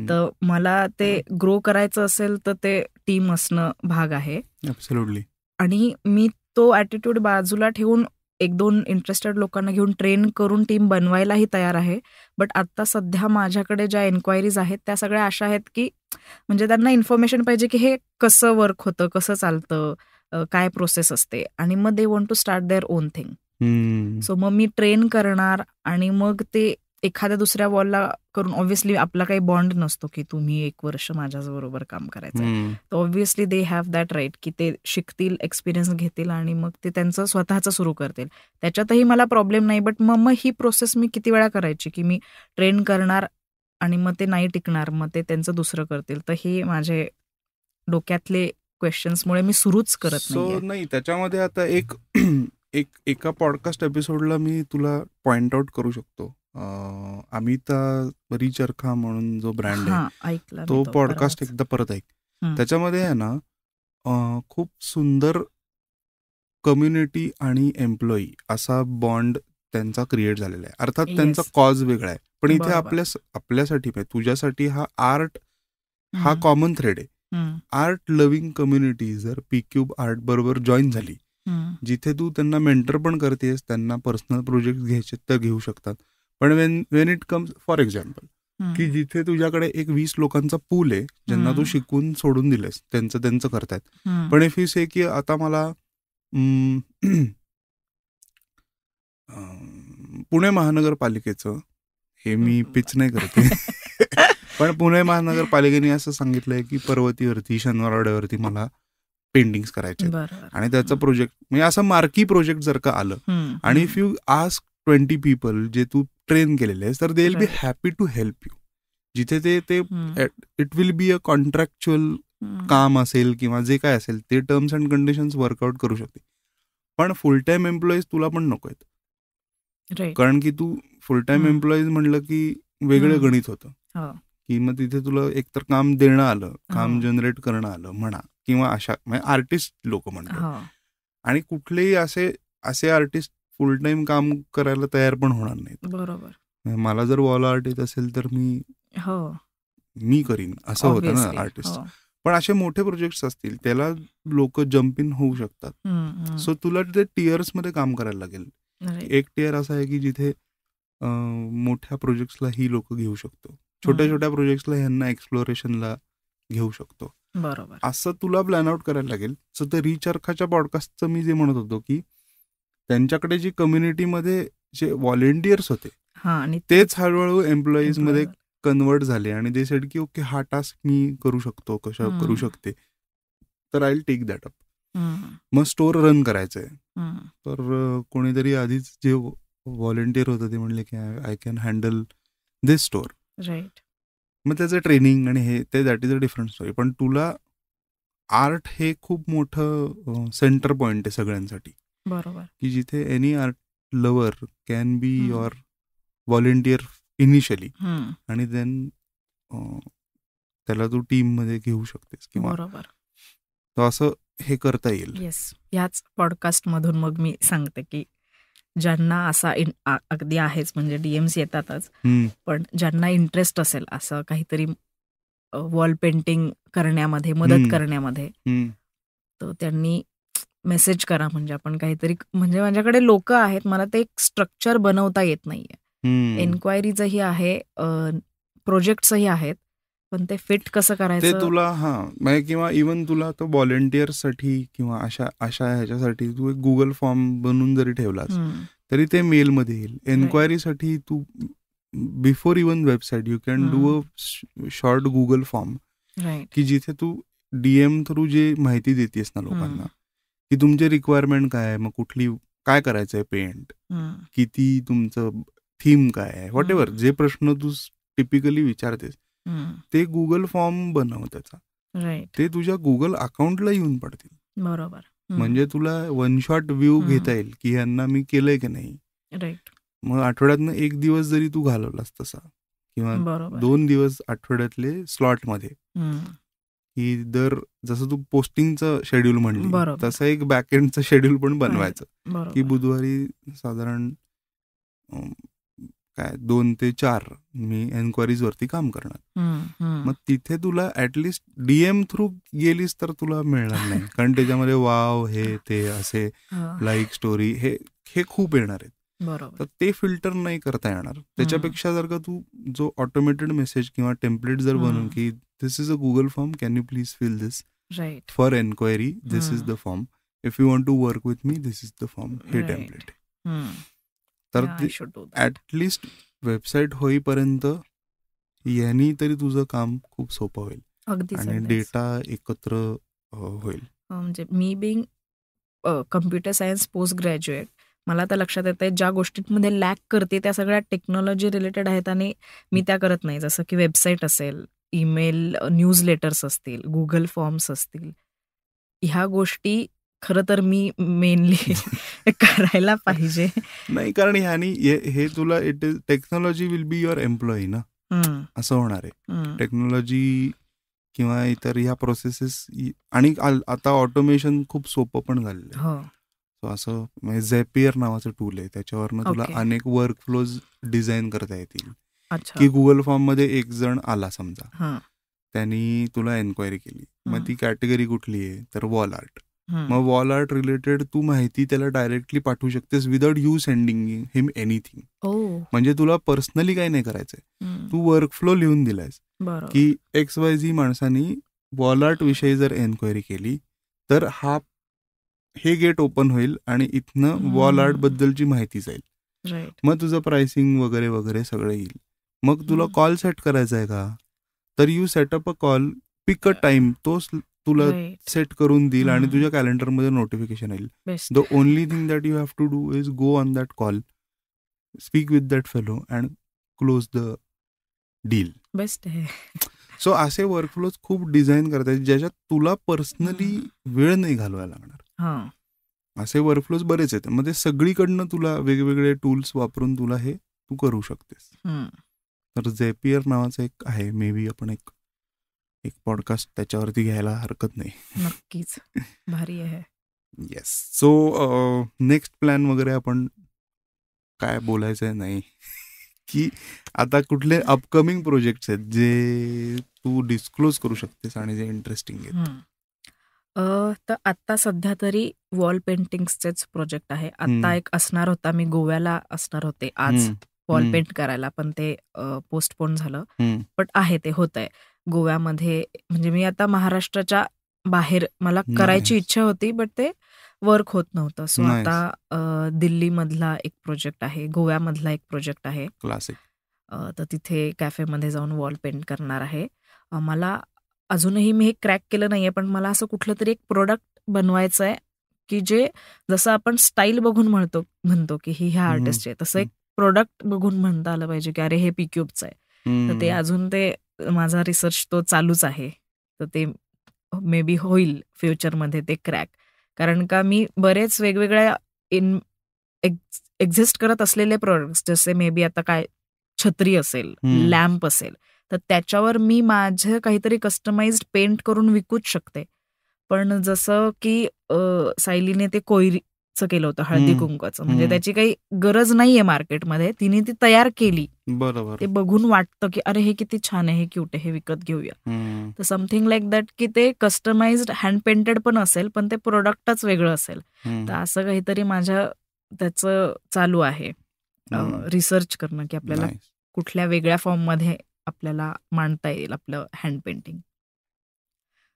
तर मला ते ग्रो करायचं असेल तर ते टीम असणं भाग आहे. ॲब्सोल्युटली. आणि मी तो ॲटिट्यूड बाजूला ठेवून 1-2 इंटरेस्टेड लोकांना घेऊन ट्रेन करून टीम बनवायलाही तयार आहे. बट आता सध्या माझ्याकडे ज्या एन्क्वायरीज आहेत त्या सगळ्या अशा आहेत की म्हणजे त्यांना इन्फॉर्मेशन पाहिजे की हे कसं वर्क होतं, कसं चालतं, काय प्रोसेस असते, आणि मग they want to start their own thing. So मग मी ट्रेन करणार आणि मग ते एखाद्या दुसऱ्या वॉलला करून, ऑब्व्हियसली आपला काही बॉन्ड नसतो की तुम्ही 1 वर्ष माझ्याबरोबर काम करायचं, तर obviously they have that right की ते शिकतील, एक्सपिरियन्स घेतील आणि मग ते त्यांचं स्वतःचं सुरू करतील. त्याच्यातही मला प्रॉब्लेम नाही. बट मग ही प्रोसेस मी किती वेळा करायची की मी ट्रेन करणार आणि मग ते नाही टिकणार, मग ते त्यांचं दुसरं करतील. तर हे माझे डोक्यातले क्वेश्चन्समुळे मी सुरूच करत नाहीये. नाही, त्याच्यामध्ये आता एका पॉडकास्ट एपिसोडला मी तुला पॉइंट आउट करू शकतो. अमिता रिचरखा म्हणून जो ब्रँड आहे तो पॉडकास्ट एकदा परत ऐक. त्याच्यामध्ये आहे ना खूप सुंदर कम्युनिटी आणि एम्प्लॉई असा बॉन्ड त्यांचा क्रिएट झालेला आहे. अर्थात त्यांचा कॉज वेगळा आहे, पण इथे आपल्यासाठी तुझ्यासाठी हा आर्ट हा कॉमन थ्रेड आहे. आर्ट लव्हिंग कम्युनिटी जर पीक्यूब आर्ट बरोबर जॉईन झाली, जिथे तू त्यांना मेंटर पण करतेस, त्यांना पर्सनल प्रोजेक्ट घ्यायचे तर घेऊ शकतात. पण Wien it comes for example की जिथे तुझ्याकडे एक 20 लोकांचा पूल आहे ज्यांना तू शिकून सोडून दिलेस, त्यांचं करतायत. पण इफ यू से की आता मला पुणे महानगरपालिकेचं, हे मी पिच नाही करते, पण पुणे महानगरपालिकेने असं सांगितलंय की पर्वतीवरती, शनिवारवाड्यावरती मला पेंटिंग्स करायचे आणि त्याचा प्रोजेक्ट म्हणजे असं मार्की प्रोजेक्ट जर का आलं आणि इफ यू आस्क 20 पीपल जे तू ट्रेन केलेले आहेस, तर they will be happy to help you. जिथे ते it will be a contractual काम असेल किंवा जे काय असेल ते टर्म्स अँड कंडिशन्स वर्कआउट करू शकते. पण फुल टाइम एम्प्लॉईज तुला पण नको आहेत, कारण की तू फुल टाइम एम्प्लॉईज म्हणलं की वेगळं गणित होतं की मग तिथे तुला एकतर काम देणं आलं, काम जनरेट करणं आलं म्हणा, किंवा अशा म्हणजे आर्टिस्ट लोक म्हणतात. आणि कुठलेही असे आर्टिस्ट फुल टाइम काम करायला तयार पण होणार नाहीत. बरोबर. मला जर वॉल आर्ट येत असेल तर मी करीन, असं होतं ना आर्टिस्ट. पण असे मोठे प्रोजेक्ट्स असतील त्याला लोक जम्प इन होऊ शकतात. सो तुला ते टियर्स मध्ये काम करायला लागेल. एक टियर असा आहे की जिथे मोठ्या प्रोजेक्ट्सला ही लोक घेऊ शकतो, छोट्या छोट्या प्रोजेक्ट्सला ह्यांना एक्सप्लोरेशनला घेऊ शकतो. बरोबर. असं तुला प्लॅन आउट करायला लागेल. सो ते रिचरखाच्या पॉडकास्टचं मी जे म्हणत होतो की त्यांच्याकडे जी कम्युनिटीमध्ये जे व्हॉलेंटियर्स होते तेच हळूहळू एम्प्लॉईज मध्ये कन्वर्ट झाले आणि दे सेड की ओके, हा टास्क मी करू शकतो, करू शकते, तर I will take that up. मग स्टोर रन करायचंय, तर कोणीतरी आधीच जे व्हॉलेंटियर होतं ते म्हणले की I can handle this store. Right. मग त्याचं ट्रेनिंग आणि हे ते that is a different story. पण तुला आर्ट हे खूप मोठं सेंटर पॉइंट आहे सगळ्यांसाठी. बरोबर. की जिथे any art lover can be your volunteer initially आणि देन त्याला तू टीम मध्ये घेऊ शकतेस किंवा बरोबर. तर असं हे करता येईल. येस. याच पॉडकास्ट मधून मग मी सांगते की ज्यांना असा अगदी आहेच, म्हणजे डीएम्स येतातच, पण ज्यांना इंटरेस्ट असेल असं काहीतरी वॉल पेंटिंग करण्यामध्ये, मदत करण्यामध्ये, तर त्यांनी मेसेज करा. म्हणजे आपण काहीतरी, म्हणजे माझ्याकडे लोक आहेत, मला ते एक स्ट्रक्चर बनवता येत नाहीये. एन्क्वायरीचंही आहे, प्रोजेक्टचंही आहेत, पण ते फिट कसं करायचं ते तुला किंवा इव्हन तुला तो व्हॉलेंटियर्ससाठी किंवा अशा ह्याच्यासाठी तू एक गुगल फॉर्म बनवून जरी ठेवलास तरी ते मेलमध्ये येईल. एन्क्वायरीसाठी तू before even website you can do a short Google form की जिथे तू डीएम थ्रू जे माहिती देतेस ना लोकांना की तुमचे रिक्वायरमेंट काय आहे, मग काय करायचंय, पेंट किती, तुमचं थीम काय आहे, व्हॉट एव्हर जे प्रश्न तू टिपिकली विचारतेस ते गुगल फॉर्म बनव त्याचा. ते तुझ्या गुगल अकाउंटला येऊन पडतील. बरोबर. म्हणजे तुला वन शॉट व्ह्यू घेता येईल की यांना मी केलंय की नाही. राईट. मग आठवड्यातनं 1 दिवस जरी तू घालवलास तसा, किंवा 2 दिवस आठवड्यातले स्लॉटमध्ये, की जसं तू पोस्टिंगचं शेड्यूल म्हणली तसं एक बॅकएंडचं शेड्यूल पण बनवायचं की बुधवारी साधारण 2 ते 4 मी एन्क्वायरीज वरती काम करणार. मग तिथे तुला ऍटलिस्ट डीएम थ्रू गेलीस तर तुला मिळणार नाही, कारण त्याच्यामध्ये वाव हे ते असे लाईक स्टोरी हे खूप येणार आहेत. तर ते फिल्टर नाही करता येणार. त्याच्यापेक्षा जर का तू जो ऑटोमेटेड मेसेज किंवा टेम्पलेट जर बनवून की this is a Google form, can you please fill this for enquiry, this is the form, if you want to work with me, this is the form, हे टेम्पलेट. तर at least website होईपर्यंत यांनी तरी तुझं काम खूप सोपं होईल आणि डेटा एकत्र होईल. म्हणजे मी being computer science post graduate, मला तर लक्षात येतं ज्या गोष्टींमध्ये लॅक करते त्या सगळ्या टेक्नॉलॉजी रिलेटेड आहेत आणि मी त्या करत नाही. जसं की वेबसाईट असेल, ईमेल, न्यूज लेटर्स असतील, गुगल फॉर्म्स असतील, ह्या गोष्टी खरं तर मी मेनली करायला पाहिजे. नाही, कारण ह्यानी हे तुला it is technology will be your employee ना, असं होणार आहे. टेक्नॉलॉजी किंवा इतर ह्या प्रोसेसेस आणि आता ऑटोमेशन खूप सोपं पण झालेलं आहे. सो असं म्हणजे झॅपियर नावाचं टूल आहे, त्याच्यावरनं तुला अनेक वर्क फ्लोज डिझाईन करता येतील. की गुगल फॉर्म मध्ये एक जण आला समजा, त्यांनी तुला एन्क्वायरी केली, मग ती कॅटेगरी कुठली आहे तर वॉल आर्ट. मग वॉल आर्ट रिलेटेड तू माहिती त्याला डायरेक्टली पाठवू शकतेस without you sending him anything. म्हणजे तुला पर्सनली काही नाही करायचंय, तू वर्क फ्लो लिहून दिलायस की XYZ माणसांनी वॉल आर्ट विषयी जर एन्क्वायरी केली तर हे गेट ओपन होईल आणि इथनं वॉल आर्ट बद्दलची माहिती जाईल. मग तुझं प्राइसिंग वगैरे वगैरे सगळं येईल. मग तुला कॉल सेट करायचा आहे का, तर you set up a call, pick a time, तोच तुला सेट करून देईल आणि तुझ्या कॅलेंडरमध्ये नोटिफिकेशन येईल. The only thing that you have to do is go on that call, speak with that fellow and close the deal. Best आहे. So असे वर्कफ्लोज खूप डिझाईन करता येईल ज्याच्यात तुला पर्सनली वेळ नाही घालवायला लागणार. असे वर्कफ्लोज बरेच आहेत. मग ते सगळीकडनं तुला वेगवेगळे टूल्स वापरून तुला हे तू करू शकतेस. तर झॅपियर नावाचं एक आहे, मे बी आपण एक पॉडकास्ट त्याच्यावरती घ्यायला हरकत नाही. नक्कीच, भारी आहे. येस. सो नेक्स्ट प्लॅन वगैरे आपण काय बोलायचंय नाही की आता कुठले अपकमिंग प्रोजेक्ट्स आहेत जे तू डिस्क्लोज करू शकतेस आणि जे इंटरेस्टिंग आहेत? तर आता सध्या तरी वॉल पेंटिंगचेच प्रोजेक्ट आहे. आता एक असणार होता, मी गोव्याला असणार होते आज वॉल पेंट करायला, पण ते पोस्टपोन झालं. पण आहे, ते होत आहे गोव्यामध्ये. म्हणजे मी आता महाराष्ट्राच्या बाहेर मला करायची इच्छा होती, बट ते वर्क होत नव्हतं. सो आता दिल्लीमधला एक प्रोजेक्ट आहे, गोव्यामधला एक प्रोजेक्ट आहे. क्लासिक. तर तिथे कॅफेमध्ये जाऊन वॉल पेंट करणार आहे. मला अजूनही मी हे क्रॅक केलं नाहीये, पण मला असं कुठलं तरी एक प्रोडक्ट बनवायचं आहे की जे जसं आपण स्टाईल बघून म्हणतो की ही ह्या आर्टिस्टची आहे, तसं एक प्रोडक्ट बघून म्हणता आलं पाहिजे की अरे हे पीक्यूबचं आहे. तर ते अजून ते माझा रिसर्च तो चालूच आहे. तर ते मे बी होईल फ्युचरमध्ये ते क्रॅक. कारण का मी बरेच वेगवेगळ्या एक्झिस्ट करत असलेले प्रोडक्ट्स, जसे मे बी आता काय छत्री असेल, लॅम्प असेल, तर त्याच्यावर मी माझं काहीतरी कस्टमाइज्ड पेंट करून विकूच शकते. पण जसं की सायलीने ते कोयरीचं केलं होतं, हळदी कुंकवाचं, म्हणजे त्याची काही गरज नाहीये मार्केटमध्ये, तिने ती तयार केली. बरोबर. ते बघून वाटतं की अरे हे किती छान आहे, हे क्यूट आहे, हे विकत घेऊया. तर समथिंग लाईक दॅट, की ते कस्टमाइज्ड हँड पेंटेड पण असेल, पण ते प्रोडक्टच वेगळं असेल. तर असं काहीतरी त्याचं चालू आहे रिसर्च करणं, की आपल्याला कुठल्या वेगळ्या फॉर्ममध्ये आपल्याला मांडता येईल आपलं हँड पेंटिंग.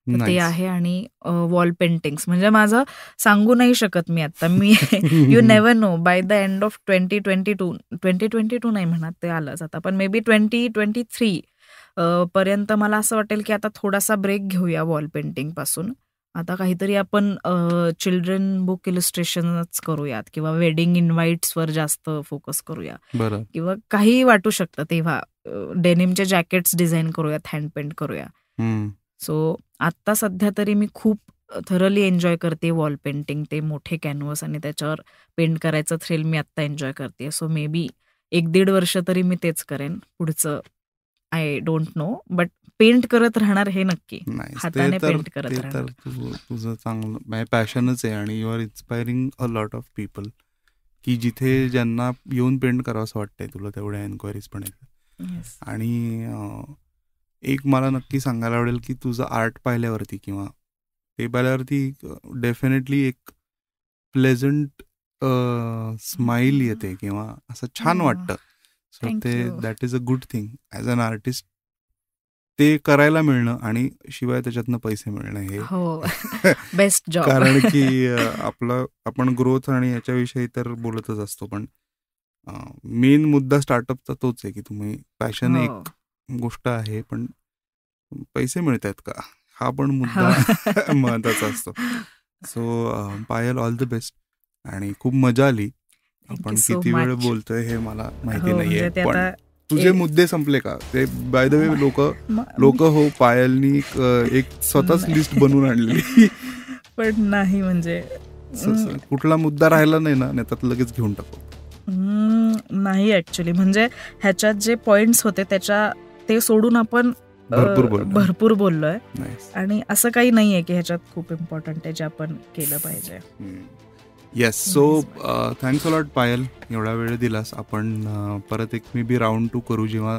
तर ते आहे. आणि वॉल पेंटिंग्स म्हणजे माझं सांगू नाही शकत मी आता. Me you never know, by the end of 2022 नाही म्हणत, ते आलंच आता, पण मे बी 2023 पर्यंत मला असं वाटेल की आता थोडासा ब्रेक घेऊया वॉल पेंटिंग पासून. आता काहीतरी आपण चिल्ड्रन बुक इलस्ट्रेशनच करूयात किंवा वेडिंग इन्व्हाइट्सवर जास्त फोकस करूया, किंवा काही वाटू शकतं तेव्हा डेनिमचे जॅकेट्स डिझाईन करूयात, हँड पेंट करूया. सो आत्ता सध्या तरी मी खूप थरली एन्जॉय करते वॉल पेंटिंग. ते मोठे कॅनव्हस आणि त्याच्यावर पेंट करायचं थ्रिल मी आत्ता एन्जॉय करते. सो मे बी 1-1.5 वर्ष तरी मी तेच करेन पुढचं. I don't know, but paint करत राहणार हे नक्की. हाताने पेंट करत राहणार. तुझं चांगलं पॅशनच आहे आणि you are inspiring a lot of people, की जिथे ज्यांना येऊन पेंट करावं असं वाटतंय तुला, तेवढ्या एन्क्वायरीज पण येतात. आणि एक मला नक्की सांगायला आवडेल की तुझं आर्ट पाहिल्यावरती किंवा ते पाहिल्यावरती डेफिनेटली एक प्लेझंट स्माईल येते किंवा असं छान वाटतं. सो ते that is a good thing as an artist. ते करायला मिळणं आणि शिवाय त्याच्यातनं पैसे मिळणं हे बेस्ट जॉब. कारण की आपण ग्रोथ आणि याच्याविषयी तर बोलतच असतो, पण मेन मुद्दा स्टार्टअपचा तोच आहे की तुम्ही पॅशन एक गोष्ट आहे, पण पैसे मिळत आहेत का हा पण मुद्दा महत्वाचा असतो. So Payal, all the best आणि खूप मजा आली. आपण किती वेळ बोलतोय हे मला माहिती नाहीये, पण तुझे मुद्दे संपले का ते? बाय द वे लोक हो पायलनी एक स्वतःच लिस्ट बनवून आणली पण नाही म्हणजे कुठला मुद्दा राहिला नाही ना, त्यात लगेच घेऊन टाकू. नाही ऍक्च्युली म्हणजे ह्याच्यात जे पॉइंट्स होते ते सोडून आपण भरपूर बोललोय आणि असं काही नाहीये की ह्याच्यात खूप इम्पॉर्टंट आहे जे आपण केलं पाहिजे. Yes, so thanks a lot Payal, एवढा वेळ दिलास. आपण परत एक मे बी राऊंड 2 करू जेव्हा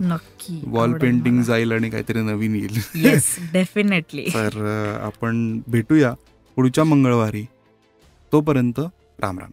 वॉल पेंटिंग जाईल आणि काहीतरी नवीन येईल. Yes, definitely. तर आपण भेटूया पुढच्या मंगळवारी. तोपर्यंत राम राम.